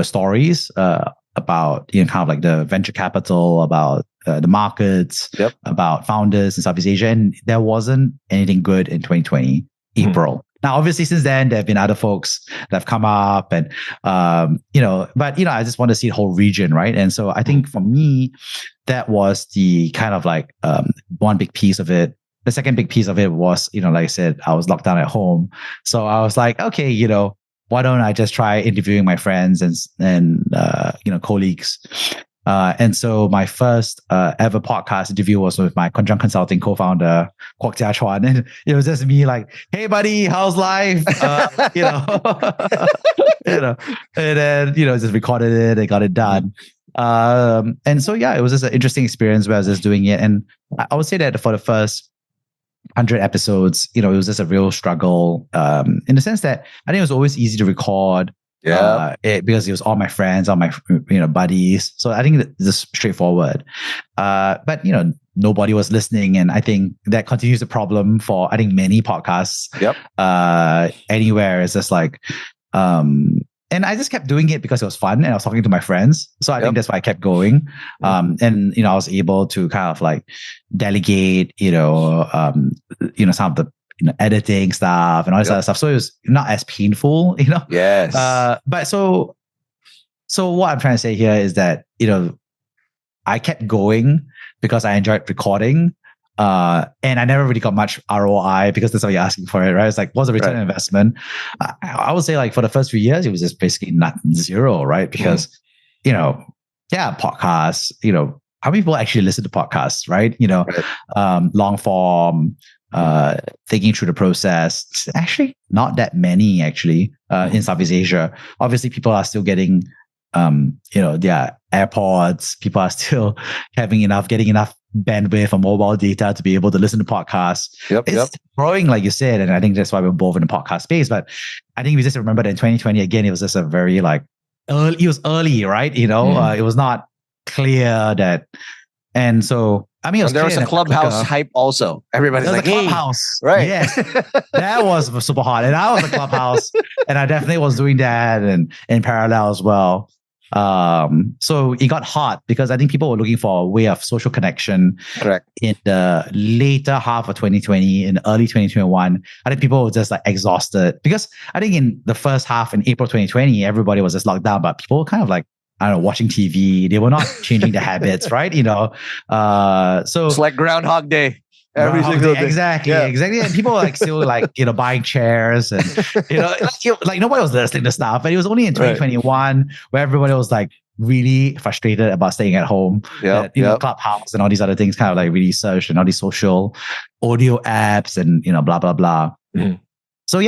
stories about, kind of like the venture capital, about the markets, about founders in Southeast Asia. And there wasn't anything good in 2020. April. Now, obviously, since then, there have been other folks that have come up and, but, I just want to see the whole region, right? And so I think for me, that was the kind of like one big piece of it. The second big piece of it was, like I said, I was locked down at home. So I was like, okay, why don't I just try interviewing my friends and colleagues? And so my first ever podcast interview was with my Conjunct Consulting co-founder, Kwok Jia Chuan. And it was just me like, hey buddy, how's life? And then, just recorded it and got it done. And so, it was just an interesting experience where I was just doing it. And I would say that for the first 100 episodes, it was just a real struggle in the sense that I think it was always easy to record. Because it was all my friends, all my buddies. So I think it's just straightforward. But nobody was listening, and I think that continues the problem for many podcasts. Anywhere it's just like, and I just kept doing it because it was fun, and I was talking to my friends. So I think that's why I kept going. And I was able to kind of like delegate, some of the editing stuff and all this other stuff. So it was not as painful, Yes. But so what I'm trying to say here is that, I kept going because I enjoyed recording. And I never really got much ROI because that's what you're asking for it, right? It's like, what's the return on investment? I would say like for the first few years, it was just basically not zero, right? Because, podcasts, how many people actually listen to podcasts, right? Long form, thinking through the process. Actually, not that many actually in Southeast Asia. Obviously, people are still getting, their AirPods. People are still getting enough bandwidth or mobile data to be able to listen to podcasts. It's growing, like you said, and I think that's why we're both in the podcast space. But I think we just remember that in 2020, again, it was just a very like early. It was early, right? It was not clear that, and so. I mean, there was a Clubhouse hype also. Everybody's like, Clubhouse. Hey. Right. Yes. That was super hot. And I was a Clubhouse and I definitely was doing that and in parallel as well. So it got hot because I think people were looking for a way of social connection. Correct. In the later half of 2020, in early 2021, I think people were just like exhausted because I think in the first half in April 2020, everybody was just locked down, but people were kind of like, I don't know, watching TV. They were not changing their habits, right? So it's like Groundhog Day. Every single day. Exactly. And people were like still like, buying chairs and, like nobody was listening to stuff. And it was only in 2021 where everybody was like really frustrated about staying at home. Clubhouse and all these other things kind of like really surged and all these social audio apps and, blah, blah, blah. Mm-hmm. So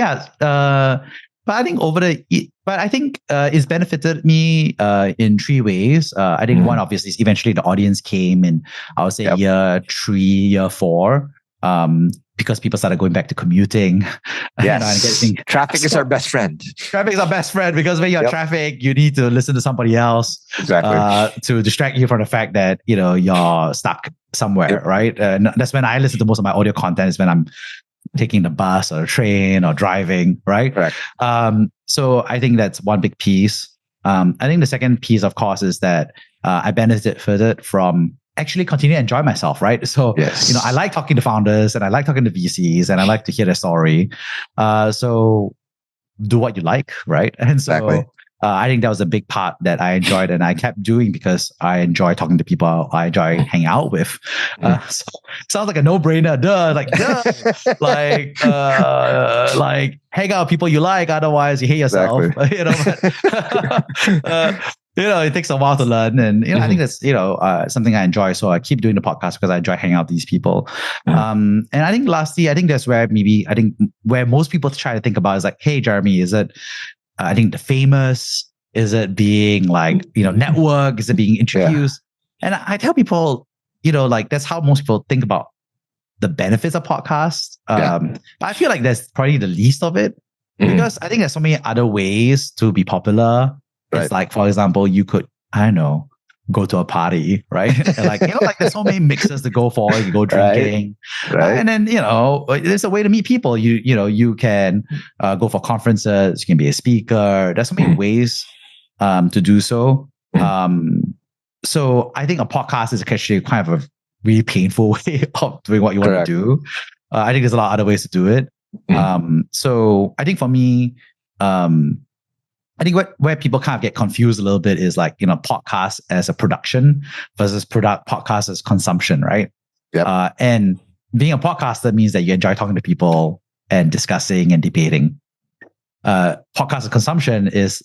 but I think it's benefited me in three ways. I think one obviously is eventually the audience came in, I would say year 3, year 4, because people started going back to commuting. Yes, traffic is our best friend. Traffic is our best friend because when you're in traffic, you need to listen to somebody else to distract you from the fact that you're stuck somewhere, right? That's when I listen to most of my audio content. Is when I'm taking the bus or the train or driving, right? Correct. So I think that's one big piece. I think the second piece, of course, is that I benefited from actually continue to enjoy myself, right? So, I like talking to founders and I like talking to VCs and I like to hear their story. So do what you like, right? And so I think that was a big part that I enjoyed and I kept doing because I enjoy talking to people I enjoy hanging out with. So sounds like a no-brainer, like hang out with people you like, otherwise you hate yourself. It takes a while to learn, and I think that's something I enjoy. So I keep doing the podcast because I enjoy hanging out with these people. And I think lastly, I think that's where where most people try to think about is like, hey, Jeremy, is it? I think the famous, is it being like, network? Is it being introduced? And I tell people, like that's how most people think about the benefits of podcasts. But I feel like that's probably the least of it because I think there's so many other ways to be popular. Right. It's like, for example, you could, I don't know, go to a party, right? And like, there's so many mixes to go for. You go drinking, right? And then, there's a way to meet people. You can go for conferences. You can be a speaker. There's so many ways to do so. So I think a podcast is actually kind of a really painful way of doing what you want to do. I think there's a lot of other ways to do it. So I think for me, I think where people kind of get confused a little bit is like, podcast as a production versus podcast as consumption, right? And being a podcaster means that you enjoy talking to people and discussing and debating. Podcast as consumption is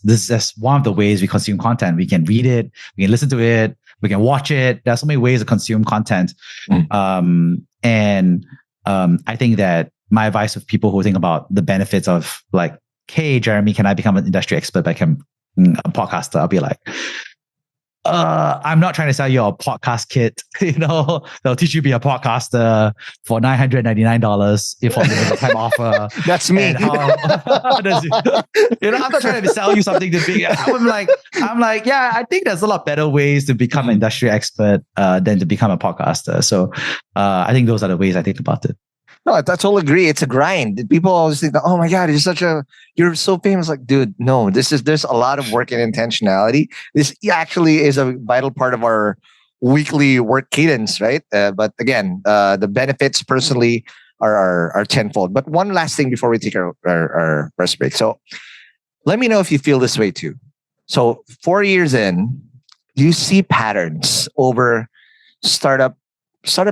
one of the ways we consume content. We can read it, we can listen to it, we can watch it. There's so many ways to consume content. And I think that my advice of people who think about the benefits of like, hey, Jeremy, can I become an industry expert by becoming a podcaster? I'll be like, I'm not trying to sell you a podcast kit. They'll teach you to be a podcaster for $999 if on the time offer. That's me. I'm not trying to sell you something to be. I'm like, yeah, I think there's a lot better ways to become an industry expert than to become a podcaster. So I think those are the ways I think about it. No, I totally agree. It's a grind. People always think that, oh my God, you're so famous. Like, dude, no, there's a lot of work and intentionality. This actually is a vital part of our weekly work cadence, right? But again, the benefits personally are tenfold. But one last thing before we take our first break. So let me know if you feel this way too. So 4 years in, do you see patterns over startup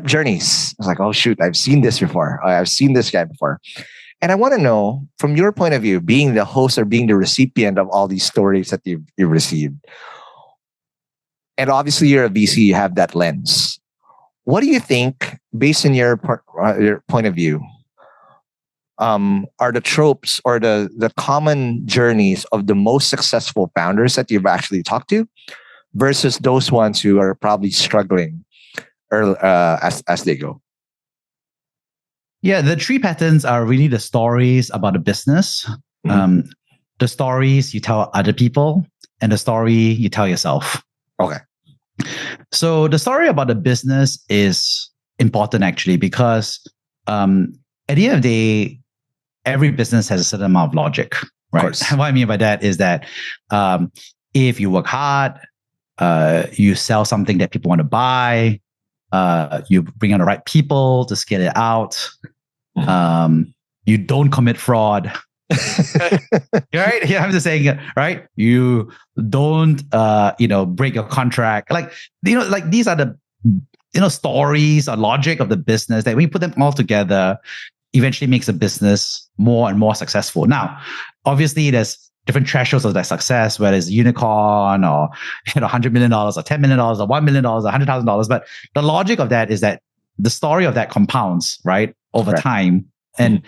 journeys? I was like, oh shoot, I've seen this before. I've seen this guy before. And I want to know, from your point of view, being the host or being the recipient of all these stories that you've received, and obviously you're a VC, you have that lens. What do you think, based on your point of view, are the tropes or the common journeys of the most successful founders that you've actually talked to versus those ones who are probably struggling as they go? Yeah, the three patterns are really the stories about the business, the stories you tell other people, and the story you tell yourself. Okay. So the story about the business is important actually because at the end of the day, every business has a certain amount of logic, right? And what I mean by that is that if you work hard, you sell something that people want to buy, you bring on the right people to scale it out, you don't commit fraud. Right? Yeah, I'm just saying, right? You don't, break your contract. Like, like these are the, stories or logic of the business that when you put them all together, eventually makes a business more and more successful. Now, obviously, there's different thresholds of that success, whether it's a unicorn or $100 million or $10 million or $1 million or $100,000. But the logic of that is that the story of that compounds, right, over time. And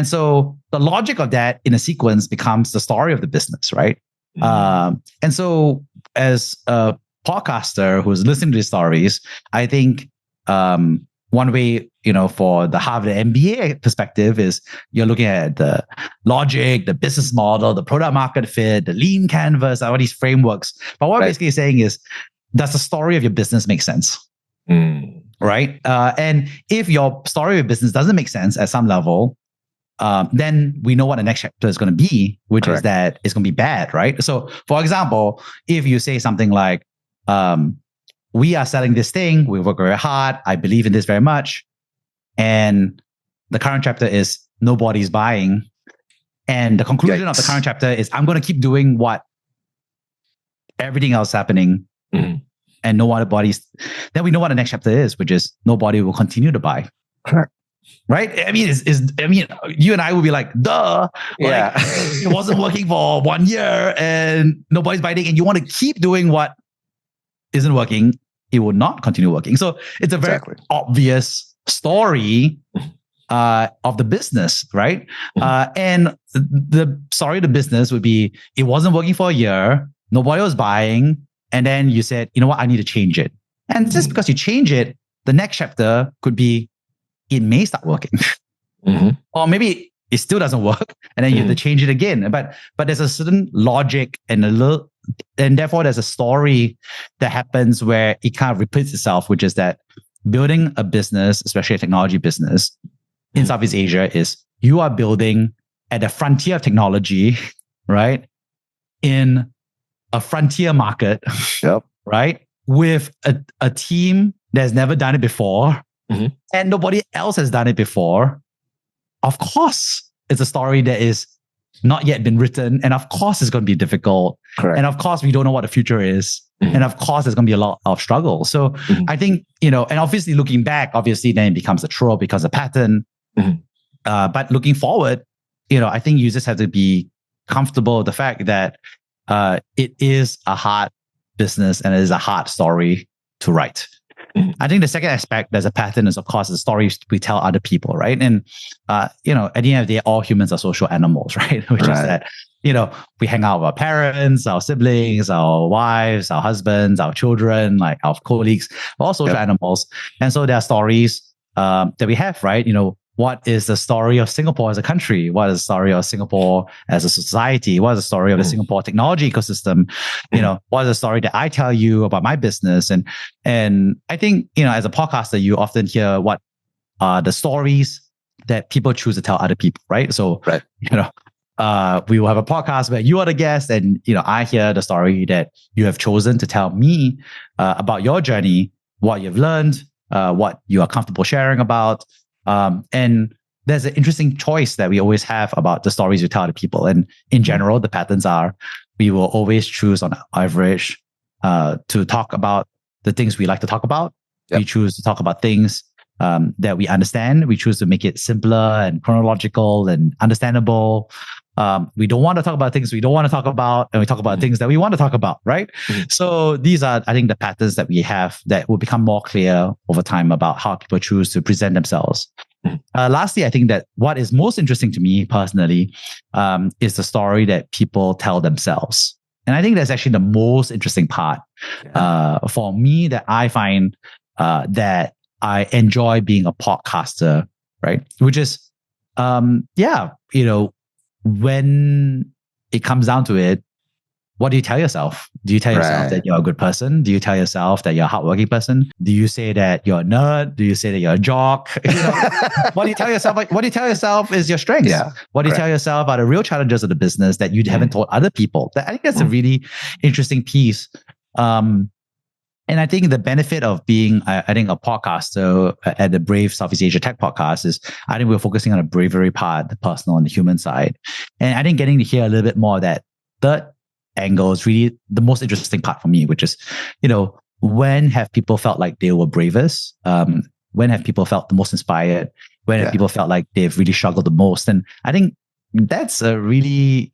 so the logic of that in a sequence becomes the story of the business, right? And so as a podcaster who's listening to these stories, I think one way, for the Harvard MBA perspective is you're looking at the logic, the business model, the product market fit, the lean canvas, all these frameworks. But what we're basically saying is, does the story of your business make sense? Right? And if your story of your business doesn't make sense at some level, then we know what the next chapter is going to be, which is that it's going to be bad, right? So, for example, if you say something like, we are selling this thing, we work very hard, I believe in this very much, and the current chapter is nobody's buying, and the conclusion of the current chapter is I'm going to keep doing what everything else happening, and nobody's, then we know what the next chapter is, which is nobody will continue to buy. Right? I mean, you and I will be like, duh. Like, it wasn't working for 1 year and nobody's buying, and you want to keep doing what isn't working, it will not continue working. So it's a very obvious story of the business, right? And the story of the business would be, it wasn't working for a year, nobody was buying, and then you said, you know what, I need to change it. And just because you change it, the next chapter could be, it may start working. Or maybe it still doesn't work, and then you have to change it again. But there's a certain logic and therefore there's a story that happens where it kind of repeats itself, which is that building a business, especially a technology business in Southeast Asia, is you are building at the frontier of technology, right? In a frontier market, right? With a team that's never done it before, and nobody else has done it before. Of course, it's a story that is not yet been written, and of course it's going to be difficult. And of course we don't know what the future is, and of course there's going to be a lot of struggle. So I think, and obviously looking back, obviously then it becomes a trope, becomes a pattern. But looking forward, I think you just have to be comfortable with the fact that it is a hard business and it is a hard story to write. I think the second aspect there's a pattern is, of course, the stories we tell other people, right? And, at the end of the day, all humans are social animals, right? Which is that, we hang out with our parents, our siblings, our wives, our husbands, our children, like our colleagues, all social animals. And so there are stories that we have, right? What is the story of Singapore as a country? What is the story of Singapore as a society? What is the story of the Singapore technology ecosystem? What is the story that I tell you about my business? And I think, as a podcaster, you often hear what are the stories that people choose to tell other people, right? So, we will have a podcast where you are the guest, and, I hear the story that you have chosen to tell me about your journey, what you've learned, what you are comfortable sharing about. And there's an interesting choice that we always have about the stories we tell to people. And in general, the patterns are, we will always choose on average to talk about the things we like to talk about. We choose to talk about things that we understand. We choose to make it simpler and chronological and understandable. We don't want to talk about things we don't want to talk about, and we talk about things that we want to talk about, right? So these are, I think, the patterns that we have that will become more clear over time about how people choose to present themselves. Lastly, I think that what is most interesting to me personally is the story that people tell themselves. And I think that's actually the most interesting part for me, that I find that I enjoy being a podcaster, right? Which is, when it comes down to it, what do you tell yourself? Do you tell yourself that you're a good person? Do you tell yourself that you're a hardworking person? Do you say that you're a nerd? Do you say that you're a jock? What do you tell yourself? What do you tell yourself is your strengths? Yeah, what do you tell yourself are the real challenges of the business that you haven't told other people? I think that's a really interesting piece. And I think the benefit of being, I think, a podcaster at the Brave Southeast Asia Tech Podcast is, I think we're focusing on the bravery part, the personal and the human side. And I think getting to hear a little bit more of that third angle is really the most interesting part for me, which is, when have people felt like they were bravest? When have people felt the most inspired? When have people felt like they've really struggled the most? And I think that's a really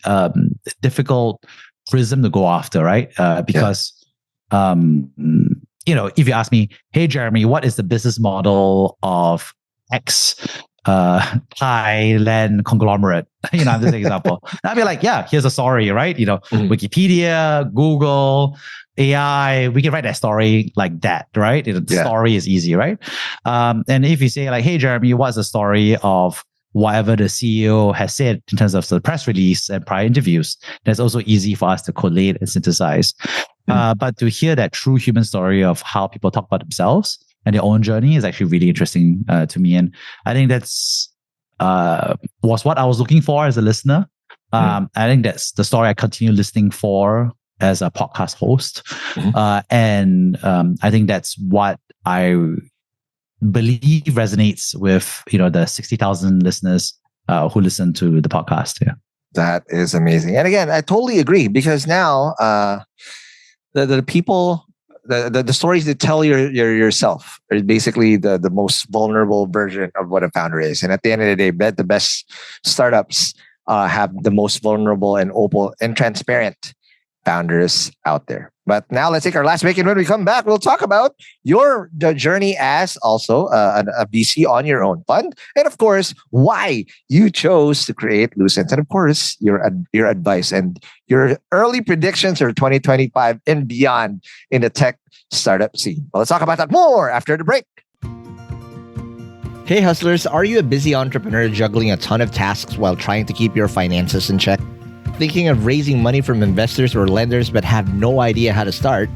difficult prism to go after, right? Because if you ask me, hey, Jeremy, what is the business model of X Thailand conglomerate? I'm just an example. And I'd be like, yeah, here's a story, right? Wikipedia, Google, AI, we can write that story like that, right? The story is easy, right? And if you say like, hey, Jeremy, what's the story of whatever the CEO has said in terms of the press release and prior interviews, that's also easy for us to collate and synthesize. But to hear that true human story of how people talk about themselves and their own journey is actually really interesting to me. And I think that's was what I was looking for as a listener. I think that's the story I continue listening for as a podcast host. And I think that's what I believe resonates with the 60,000 listeners who listen to the podcast. Yeah, that is amazing. And again, I totally agree, because now the people, the stories that tell yourself are basically the most vulnerable version of what a founder is. And at the end of the day, the best startups have the most vulnerable and open and transparent founders out there. But now let's take our last break, and when we come back, we'll talk about your journey as also a VC on your own fund, and of course why you chose to create Lucence, and of course your advice and your early predictions for 2025 and beyond in the tech startup scene. Well, let's talk about that more after the break. Hey hustlers, are you a busy entrepreneur juggling a ton of tasks while trying to keep your finances in check? Thinking of raising money from investors or lenders but have no idea how to start?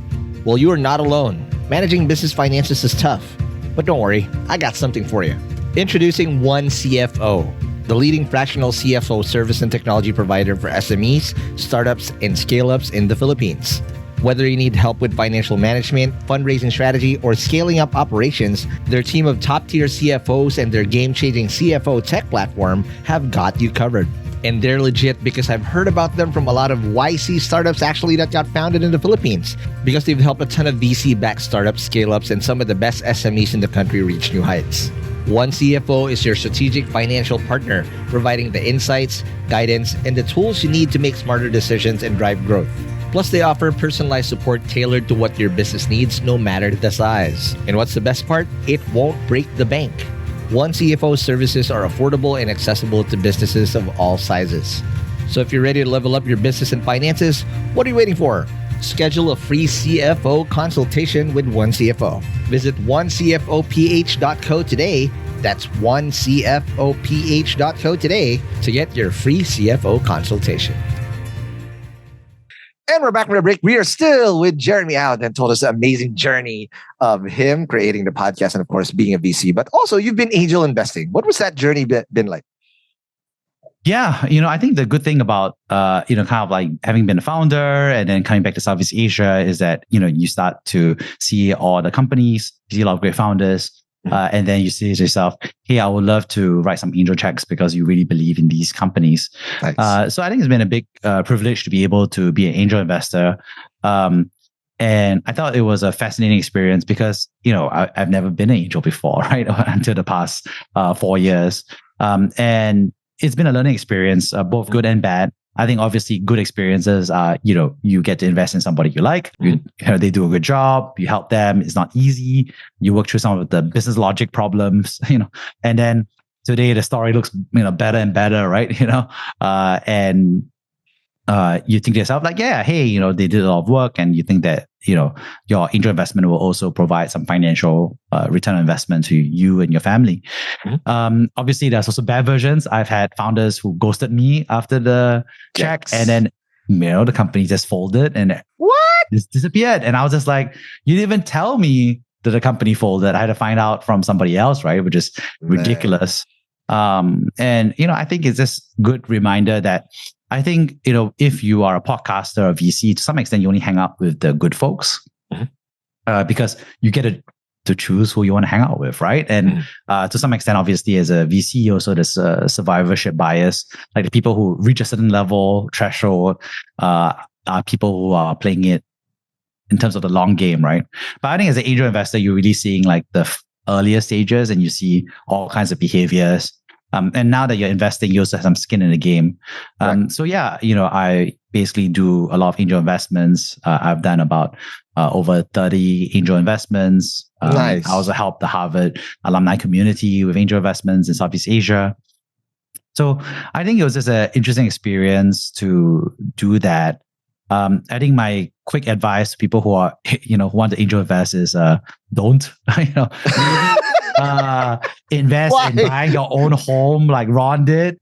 Well, you are not alone. Managing business finances is tough. But don't worry, I got something for you. Introducing One CFO, the leading fractional CFO service and technology provider for SMEs, startups, and scale-ups in the Philippines. Whether you need help with financial management, fundraising strategy, or scaling up operations, their team of top-tier CFOs and their game-changing CFO tech platform have got you covered. And they're legit, because I've heard about them from a lot of YC startups actually that got founded in the Philippines, because they've helped a ton of VC-backed startups, scale-ups, and some of the best SMEs in the country reach new heights. One CFO is your strategic financial partner, providing the insights, guidance, and the tools you need to make smarter decisions and drive growth. Plus, they offer personalized support tailored to what your business needs, no matter the size. And what's the best part? It won't break the bank. One CFO services are affordable and accessible to businesses of all sizes. So if you're ready to level up your business and finances, what are you waiting for? Schedule a free CFO consultation with One CFO. Visit onecfoph.co today. That's onecfoph.co today to get your free CFO consultation. And we're back from the break. We are still with Jeremy Out, and told us the amazing journey of him creating the podcast and, of course, being a VC. But also, you've been angel investing. What was that journey been like? Yeah, I think the good thing about, kind of like having been a founder and then coming back to Southeast Asia is that, you start to see all the companies, see a lot of great founders. And then you say to yourself, hey, I would love to write some angel checks because you really believe in these companies. Nice. So I think it's been a big privilege to be able to be an angel investor. And I thought it was a fascinating experience because, I've never been an angel before, right? Until the past 4 years. And it's been a learning experience, both good and bad. I think obviously good experiences are, you get to invest in somebody you like, they do a good job, you help them. It's not easy. You work through some of the business logic problems, and then today the story looks, better and better, right? And you think to yourself like, yeah, hey, they did a lot of work, and you think that, your angel investment will also provide some financial return on investment to you and your family. Obviously, there's also bad versions. I've had founders who ghosted me after the check, and then the company just folded and just disappeared. And I was just like, you didn't even tell me that the company folded. I had to find out from somebody else, right? Which is ridiculous. And, I think it's just good reminder that I think, if you are a podcaster or VC, to some extent, you only hang out with the good folks because you get to choose who you want to hang out with, right? And to some extent, obviously, as a VC, also there's a survivorship bias. Like the people who reach a certain level threshold are people who are playing it in terms of the long game, right? But I think as an angel investor, you're really seeing like the earlier stages, and you see all kinds of behaviors. And now that you're investing, you also have some skin in the game. So yeah, I basically do a lot of angel investments. I've done about over 30 angel investments. Nice. I also helped the Harvard alumni community with angel investments in Southeast Asia. So I think it was just an interesting experience to do that. I think my quick advice to people who are, who want to angel invest is don't, invest in buying your own home like Ron did,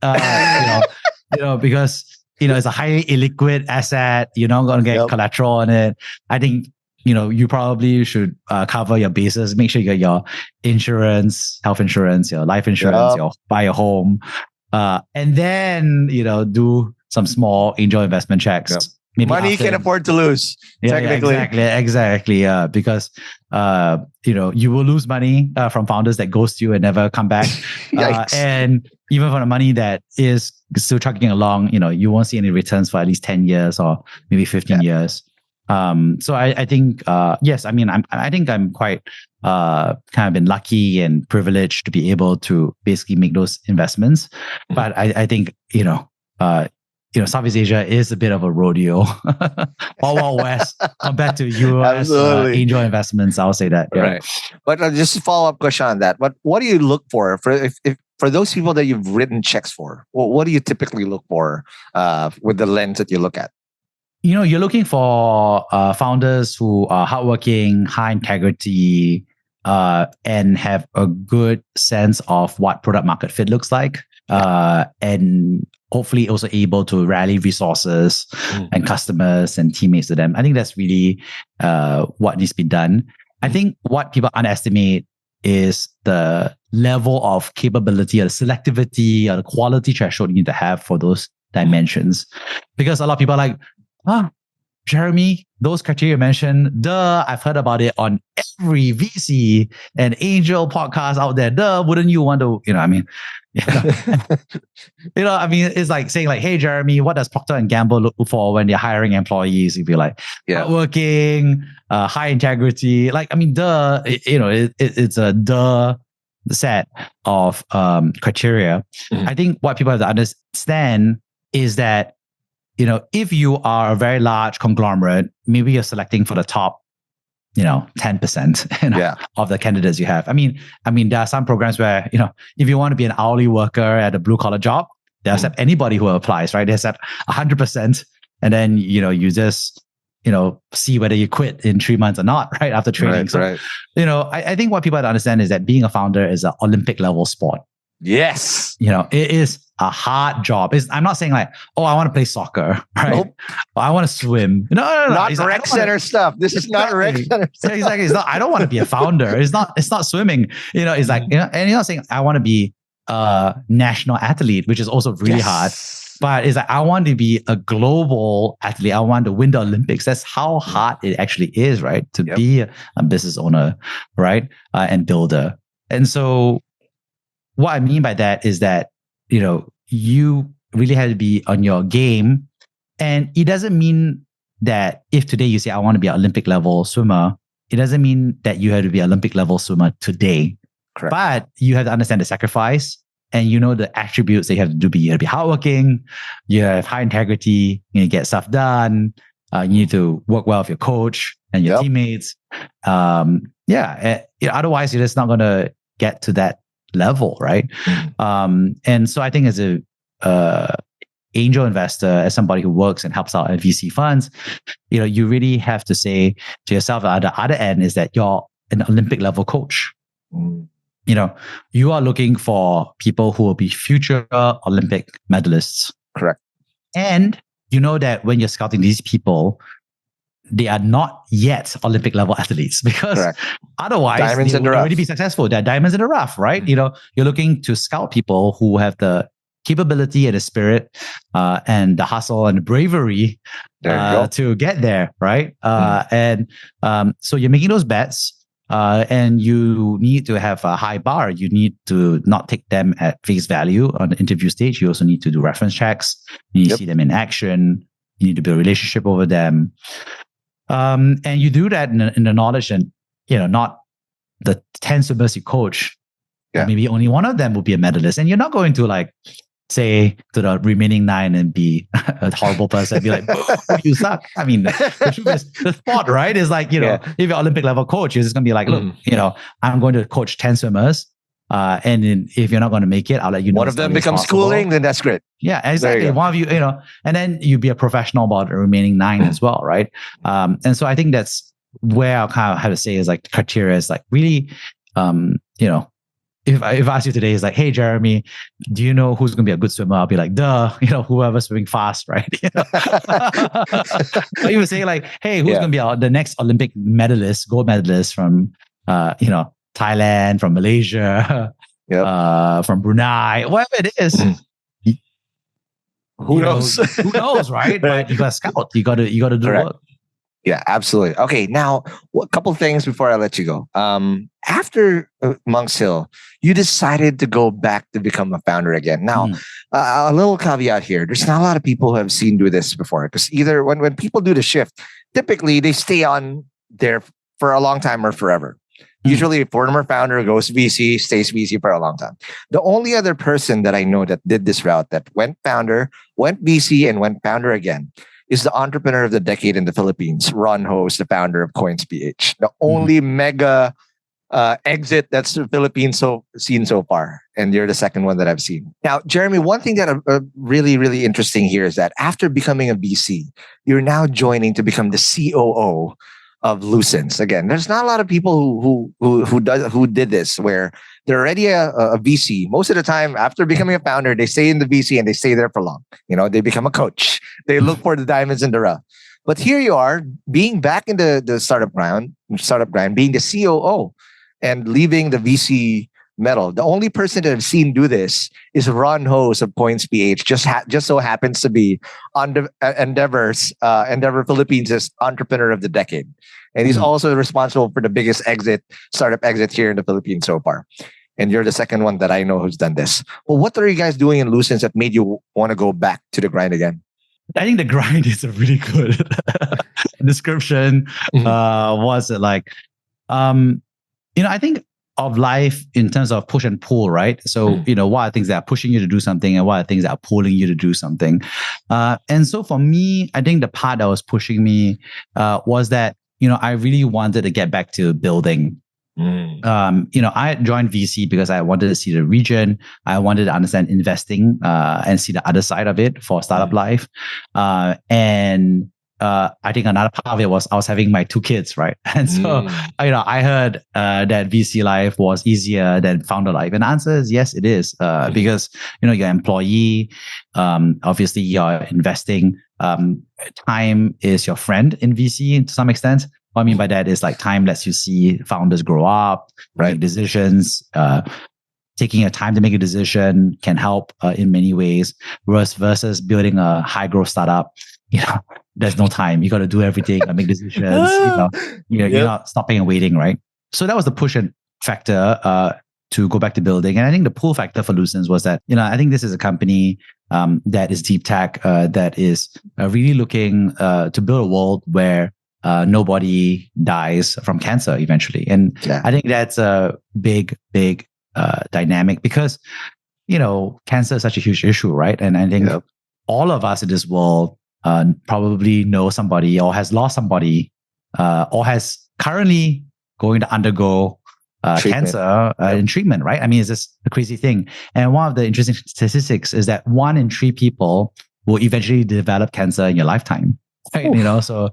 because, it's a highly illiquid asset. You're not going to get collateral on it. I think, you probably should cover your bases. Make sure you get your insurance, health insurance, your life insurance, buy a home. And then, do some small angel investment checks. Maybe money you can afford to lose. Technically. Exactly. Because, you will lose money from founders that ghost you and never come back. And even for the money that is still chugging along, you won't see any returns for at least 10 years or maybe 15 years. So I think, yes, I think I'm quite kind of been lucky and privileged to be able to basically make those investments. But I think, Southeast Asia is a bit of a rodeo, Wild West compared to US angel investments. I'll say that. Yeah. Right. But just a follow-up question on that. What do you look for for those people that you've written checks for? What do you typically look for with the lens that you look at? You're looking for founders who are hardworking, high integrity, and have a good sense of what product market fit looks like, and hopefully also able to rally resources and customers and teammates to them. I think that's really what needs to be done. I think what people underestimate is the level of capability or the selectivity or the quality threshold you need to have for those dimensions. Because a lot of people are like, Jeremy, those criteria you mentioned, I've heard about it on every VC and angel podcast out there. Wouldn't you want to, it's like saying like, hey, Jeremy, what does Procter & Gamble look for when they're hiring employees? You'd be like, hardworking, high integrity. It's a set of criteria. I think what people have to understand is that, if you are a very large conglomerate, maybe you're selecting for the top, 10% of the candidates you have. There are some programs where, if you want to be an hourly worker at a blue collar job, they accept anybody who applies, right? They accept 100%. And then, you just, see whether you quit in 3 months or not, right? After training. Right. I think what people have to understand is that being a founder is an Olympic level sport. Yes. It is a hard job. I'm not saying like, I want to play soccer, right? Nope. I want to swim. No. Not rec center stuff. This is not rec center stuff. Exactly. It's not, I don't want to be a founder. It's not swimming. It's like, and you're not saying I want to be a national athlete, which is also really hard. But it's like, I want to be a global athlete. I want to win the Olympics. That's how hard it actually is, right? To be a business owner, right? And builder. And so what I mean by that is that, you really have to be on your game. And it doesn't mean that if today you say, I want to be an Olympic level swimmer, it doesn't mean that you have to be an Olympic level swimmer today. Correct. But you have to understand the sacrifice and the attributes that you have to do. You have to be hardworking, you have high integrity, you need to get stuff done, you need to work well with your coach and your teammates. Otherwise, you're just not going to get to that level, right? And so I think as a angel investor, as somebody who works and helps out at VC funds, you really have to say to yourself at the other end is that you're an Olympic level coach. You are looking for people who will be future Olympic medalists. Correct. And you know that when you're scouting these people, they are not yet Olympic level athletes, because Correct. otherwise Diamonds they in the would rough. already be successful. They're diamonds in the rough, right? Mm. You know, you're looking to scout people who have the capability and the spirit and the hustle and the bravery to get there, right? So you're making those bets. And you need to have a high bar. You need to not take them at face value on the interview stage. You also need to do reference checks. You need to see them in action. You need to build a relationship over them. And you do that in the knowledge and, not the 10 swimmers you coach. Yeah. Maybe only one of them will be a medalist. And you're not going to say to the remaining 9 and be a horrible person, be like, you suck. I mean, the truth is, the sport, right, is like, if you're Olympic level coach, you're just going to be like, look, I'm going to coach 10 swimmers. And then if you're not going to make it, I'll let you know. One of them becomes schooling, then that's great. Yeah, exactly. One of you, and then you be a professional about the remaining 9 as well, right? And so I think that's where I'll kind of have to say is like criteria is like really, if I ask you today is like, hey, Jeremy, do you know who's going to be a good swimmer? I'll be like, duh, whoever's swimming fast, right? Or you would say like, hey, who's going to be the next Olympic medalist, gold medalist from, Thailand, from Malaysia, from Brunei, whatever it is. Who knows? Who knows, right? But you got to scout. You got to do the work. Yeah, absolutely. Okay, now a couple things before I let you go. After Monk's Hill, you decided to go back to become a founder again. Now, a little caveat here: there's not a lot of people who have seen do this before. Because either when people do the shift, typically they stay on there for a long time or forever. Usually, a former founder goes VC, stays VC for a long time. The only other person that I know that did this route, that went founder, went VC, and went founder again, is the entrepreneur of the decade in the Philippines, Ron Ho, the founder of CoinsPH. The only mega exit that's the Philippines seen so far. And you're the second one that I've seen. Now, Jeremy, one thing that really, really interesting here is that after becoming a VC, you're now joining to become the COO of Lucence. Again, there's not a lot of people who did this, where they're already a VC. Most of the time, after becoming a founder, they stay in the VC and they stay there for long. They become a coach. They look for the diamonds in the rough. But here you are, being back in the startup grind, being the COO and leaving the VC medal. The only person that I've seen do this is Ron Ho of CoinsPH. Just so happens to be on the Endeavor Philippines' entrepreneur of the decade. And he's also responsible for the biggest startup exit here in the Philippines so far. And you're the second one that I know who's done this. Well, what are you guys doing in Lucence that made you want to go back to the grind again? I think the grind is a really good description. Was it like, I think of life in terms of push and pull, right? So, what are things that are pushing you to do something and what are things that are pulling you to do something? And so for me, I think the part that was pushing me was that, I really wanted to get back to building. I joined VC because I wanted to see the region. I wanted to understand investing and see the other side of it for startup life. I think another part of it was I was having my 2 kids, right? And so, I heard that VC life was easier than founder life. And the answer is yes, it is. Because, you're an employee. Obviously, you're investing. Time is your friend in VC to some extent. What I mean by that is like time lets you see founders grow up, make decisions. Taking your time to make a decision can help in many ways. Versus building a high growth startup, there's no time. You got to do everything, make decisions. You're not stopping and waiting, right? So that was the push factor to go back to building. And I think the pull factor for Lucence was that, I think this is a company that is deep tech, that is really looking to build a world where nobody dies from cancer eventually. And I think that's a big dynamic because, cancer is such a huge issue, right? And I think all of us in this world probably know somebody or has lost somebody or has currently going to undergo cancer in treatment, right? I mean, it's just a crazy thing. And one of the interesting statistics is that 1 in 3 people will eventually develop cancer in your lifetime. right? You know, so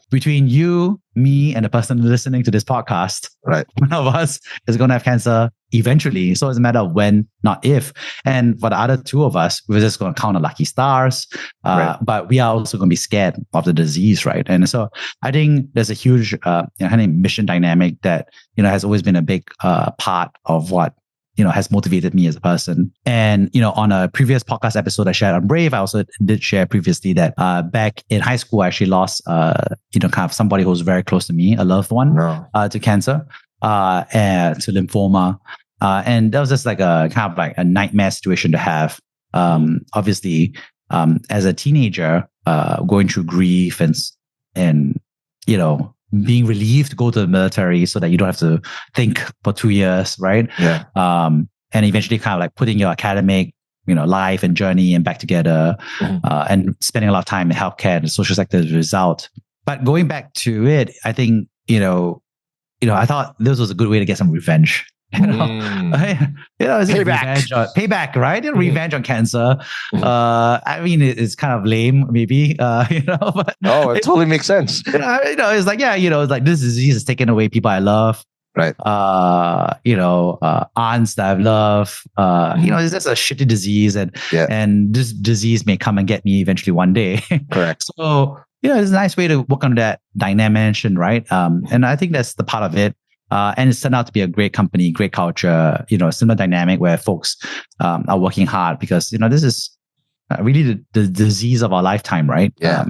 between you, me, and the person listening to this podcast, Right. one of us is going to have cancer eventually. So it's a matter of when, not if. And for the other two of us, we're just going to count the lucky stars. Right. But we are also going to be scared of the disease, right? And so I think there's a huge kind of mission dynamic that, you know, has always been a big part of what, you know, has motivated me as a person. And, you know, on a previous podcast episode I shared on Brave, I also did share previously that back in high school, I actually lost, you know, kind of somebody who was very close to me, a loved one, to cancer, and to lymphoma. And that was just like a kind of like a nightmare situation to have. Obviously, as a teenager, going through grief and, you know, being relieved to go to the military so that you don't have to think for 2 years, right? Yeah. And eventually kind of like putting your academic, you know, life and journey and back together, and spending a lot of time in healthcare and the social sector as a result. But going back to it, I think, you know, I thought this was a good way to get some revenge. You know, it's payback, right? Revenge on cancer. I mean, it's kind of lame, maybe. You know, but no, it totally makes sense. You know, it's like, yeah, you know, it's like this disease is taking away people I love. Right. You know, aunts that I love. You know, it's just a shitty disease, and this disease may come and get me eventually one day. Correct. So, you know, it's a nice way to work on that dimension, right? And I think that's the part of it. And it's turned out to be a great company, great culture, you know, similar dynamic where folks are working hard because, you know, this is really the disease of our lifetime, right? Yeah.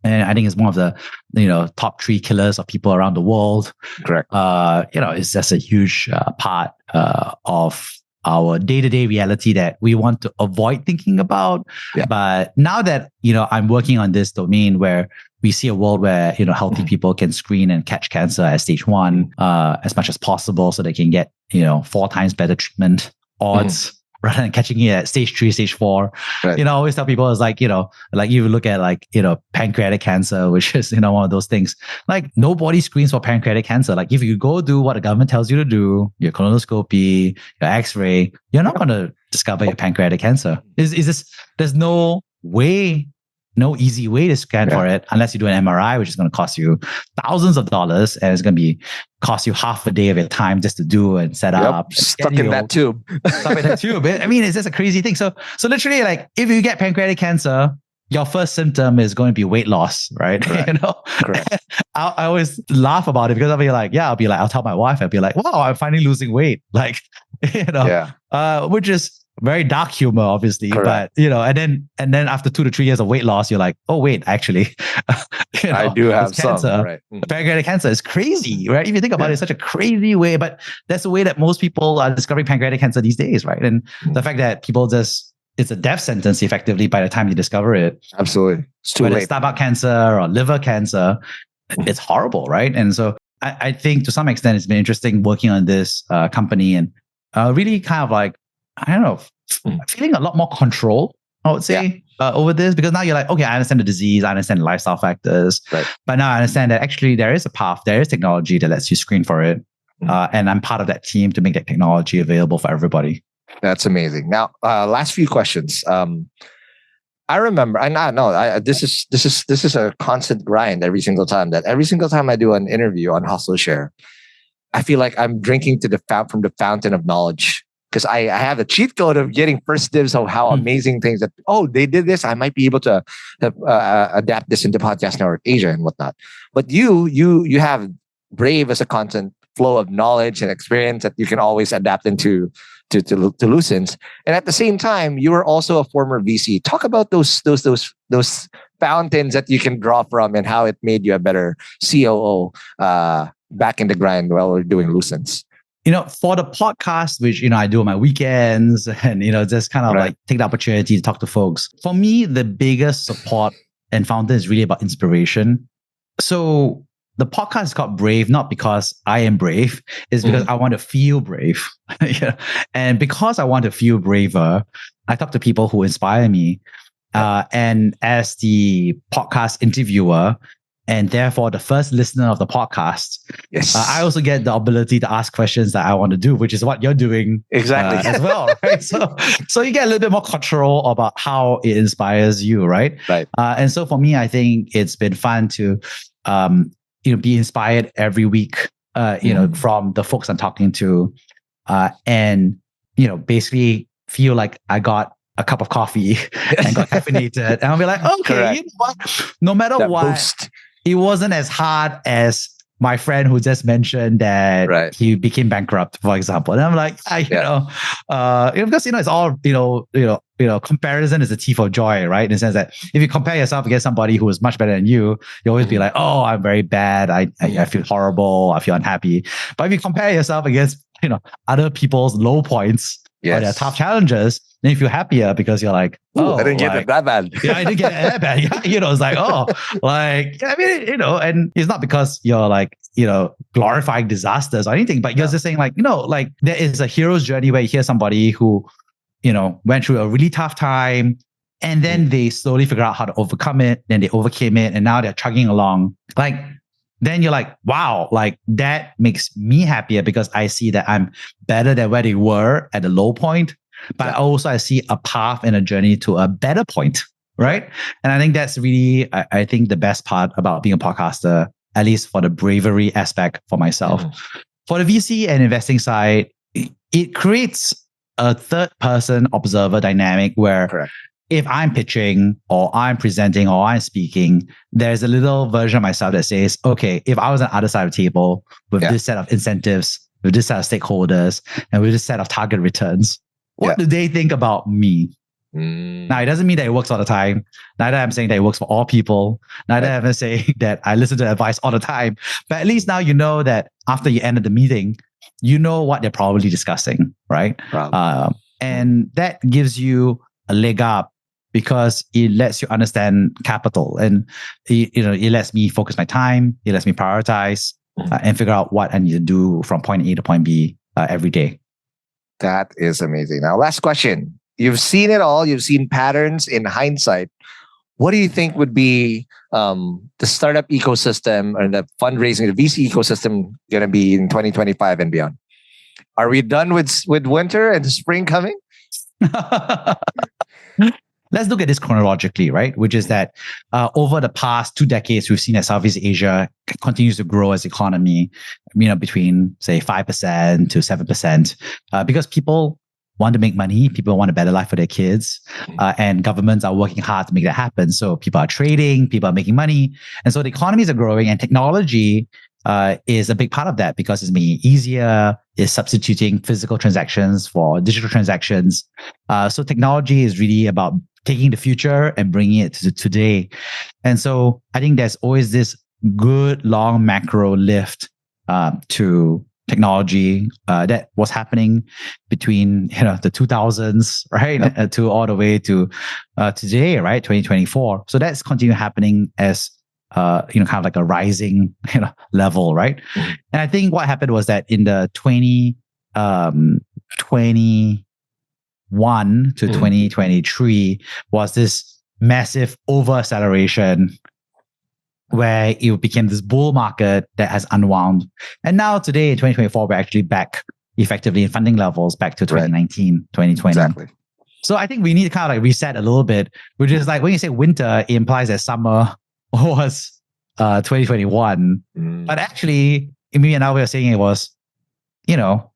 And I think it's one of the, you know, top 3 killers of people around the world. Correct. You know, it's just a huge part of our day-to-day reality that we want to avoid thinking about. Yeah. But now that, you know, I'm working on this domain where we see a world where, you know, healthy people can screen and catch cancer at stage 1 as much as possible so they can get, you know, 4 times better treatment odds rather than catching it at stage 3, stage 4. Right. You know, I always tell people it's like, you know, like you look at like, you know, pancreatic cancer, which is, you know, one of those things. Like nobody screens for pancreatic cancer. Like if you go do what the government tells you to do, your colonoscopy, your x-ray, you're not going to discover your pancreatic cancer. There's no way, no easy way to scan for it unless you do an MRI, which is going to cost you thousands of dollars, and it's going to cost you half a day of your time just to do and set up. Stuck in that tube. Stuck in that tube. I mean, it's just a crazy thing. So literally, like, if you get pancreatic cancer, your first symptom is going to be weight loss, right? Correct. You know, correct. I always laugh about it because I'll tell my wife, I'll be like, wow, I'm finally losing weight, like, you know, which is very dark humor, obviously. Correct. But, you know, and then after 2 to 3 years of weight loss, you're like, oh wait, actually, you know, I do have cancer. some. Right. Pancreatic cancer is crazy, right? If you think about it, it's such a crazy way, but that's the way that most people are discovering pancreatic cancer these days, right? And the fact that people it's a death sentence effectively by the time you discover it. Absolutely. It's too late. It's stomach cancer or liver cancer, it's horrible, right? And so I think to some extent it's been interesting working on this company and really kind of like, I don't know, feeling a lot more control, I would say, over this, because now you're like, okay, I understand the disease, I understand the lifestyle factors, but now I understand that actually there is a path, there is technology that lets you screen for it. And I'm part of that team to make that technology available for everybody. That's amazing. Now, last few questions. I remember, this is a constant grind every single time I do an interview on Hustleshare, I feel like I'm drinking from the fountain of knowledge. Because I have a cheat code of getting first dibs of how amazing things that, they did this. I might be able to adapt this into Podcast Network Asia and whatnot. But you have Brave as a constant flow of knowledge and experience that you can always adapt into to Lucence. And at the same time, you are also a former VC. Talk about those fountains that you can draw from and how it made you a better COO back in the grind while we're doing Lucence. You know, for the podcast, which, you know, I do on my weekends and, you know, just kind of like take the opportunity to talk to folks. For me, the biggest support and fountain is really about inspiration. So the podcast is called Brave, not because I am brave, it's because I want to feel brave. And because I want to feel braver, I talk to people who inspire me. And as the podcast interviewer, and therefore the first listener of the podcast, Yes. I also get the ability to ask questions that I want to do, which is what you're doing Exactly. as well, right? So you get a little bit more control about how it inspires you, right? Right. And so for me, I think it's been fun to, be inspired every week, from the folks I'm talking to, and basically feel like I got a cup of coffee and got caffeinated, and I'll be like, okay, Correct. you know what? No matter That what. boost. It wasn't as hard as my friend who just mentioned that he became bankrupt, for example. And I'm like, because it's all comparison is the thief of joy, right? In the sense that if you compare yourself against somebody who is much better than you always be like, oh, I'm very bad. I feel horrible. I feel unhappy. But if you compare yourself against other people's low points or their tough challenges, then you feel happier because you're like, I didn't get it that bad. I didn't get it that bad. Yeah, it's like, and it's not because you're glorifying disasters or anything, but you're just saying there is a hero's journey where you hear somebody who, went through a really tough time and then they slowly figure out how to overcome it. Then they overcame it and now they're chugging along. Then you're like, wow, that makes me happier because I see that I'm better than where they were at the low point. But also I see a path and a journey to a better point, right? And I think that's really, I think the best part about being a podcaster, at least for the bravery aspect for myself. For the VC and investing side, it creates a third person observer dynamic where if I'm pitching or I'm presenting or I'm speaking, there's a little version of myself that says, okay, if I was on the other side of the table with this set of incentives, with this set of stakeholders, and with this set of target returns, what do they think about me? Now, it doesn't mean that it works all the time. Neither I'm saying that it works for all people. Neither am I saying that I listen to advice all the time. But at least now you know that after you ended the meeting, you know what they're probably discussing, right? And that gives you a leg up because it lets you understand capital, and it lets me focus my time. It lets me prioritize and figure out what I need to do from point A to point B every day. That is amazing. Now, last question. You've seen it all. You've seen patterns in hindsight. What do you think would be the startup ecosystem or the fundraising, the VC ecosystem going to be in 2025 and beyond? Are we done with winter and spring coming? Let's look at this chronologically, right? Which is that over the past 2 decades, we've seen that Southeast Asia continues to grow as economy, between say 5% to 7%, because people want to make money, people want a better life for their kids, and governments are working hard to make that happen. So people are trading, people are making money, and so the economies are growing, and technology is a big part of that because it's making it easier, is substituting physical transactions for digital transactions. So technology is really about taking the future and bringing it to today. And so I think there's always this good long macro lift to technology that was happening between the 2000s, right, to all the way to today, right, 2024. So that's continuing happening as kind of like a rising level, right? And I think what happened was that in the 2021 to 2023 was this massive over acceleration where it became this bull market that has unwound. And now today in 2024, we're actually back effectively in funding levels back to 2019, 2020. Exactly. So I think we need to kind of reset a little bit, which is like when you say winter, it implies that summer was 2021. But actually, maybe another way of saying it was, it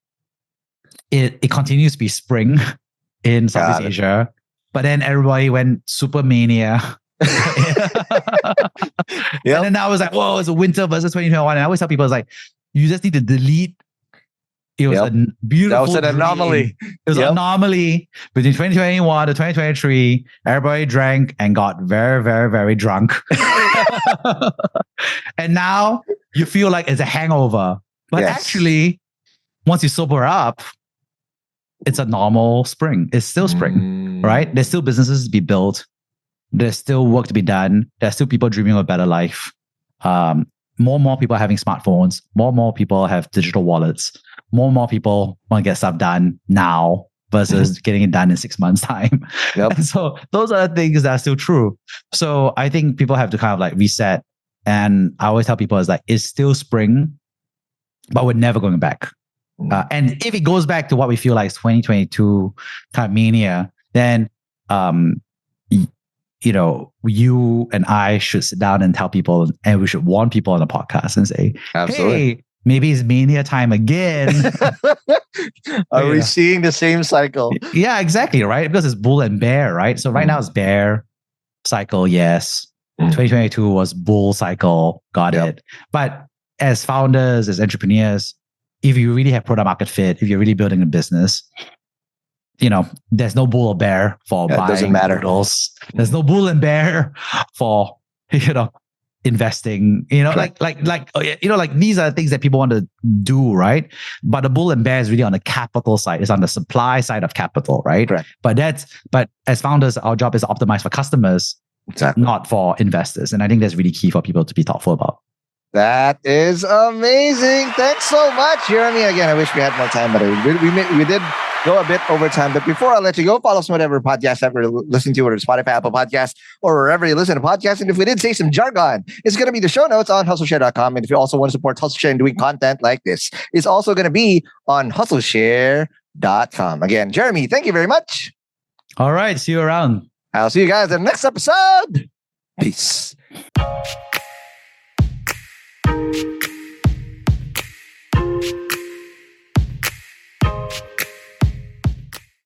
continues to be spring in Southeast Asia, but then everybody went super mania. And then now it's like, whoa, it's a winter versus 2021. And I always tell people, it's like, you just need to delete. It was a beautiful That was an anomaly. It was an anomaly between 2021 to 2023. Everybody drank and got very, very, very drunk. And now you feel like it's a hangover. But actually, once you sober up, it's a normal spring. It's still spring, right? There's still businesses to be built. There's still work to be done. There's still people dreaming of a better life. More and more people are having smartphones. More and more people have digital wallets. More and more people want to get stuff done now versus getting it done in 6 months' time. And so those are the things that are still true. So I think people have to kind of like reset And I always tell people is like, it's still spring, but we're never going back. And if it goes back to what we feel like is 2022 kind of mania, then, you know, you and I should sit down and tell people, and we should warn people on the podcast and say, Absolutely. hey, maybe it's mania time again. Are we seeing the same cycle? Yeah, exactly, right? Because it's bull and bear, right? So right now it's bear cycle, yes. 2022 was bull cycle, got it. But as founders, as entrepreneurs, if you really have product market fit, if you're really building a business, you know, there's no bull or bear for buying doesn't matter. noodles. There's no bull and bear for, you know, investing, you know, like, you know, like these are the things that people want to do, right? But the bull and bear is really on the capital side. It's on the supply side of capital, right? Correct. But as founders, our job is to optimize for customers, not for investors. And I think that's really key for people to be thoughtful about. That is amazing. Thanks so much, Jeremy. Again, I wish we had more time, but we did go a bit over time. But before I let you go, follow us on whatever podcast ever listen to, whether it's Spotify, Apple Podcasts, or wherever you listen to podcasts. And if we did say some jargon, it's going to be the show notes on hustleshare.com. And if you also want to support Hustleshare and doing content like this, it's also going to be on hustleshare.com. Again, Jeremy, thank you very much. All right. See you around. I'll see you guys in the next episode. Peace.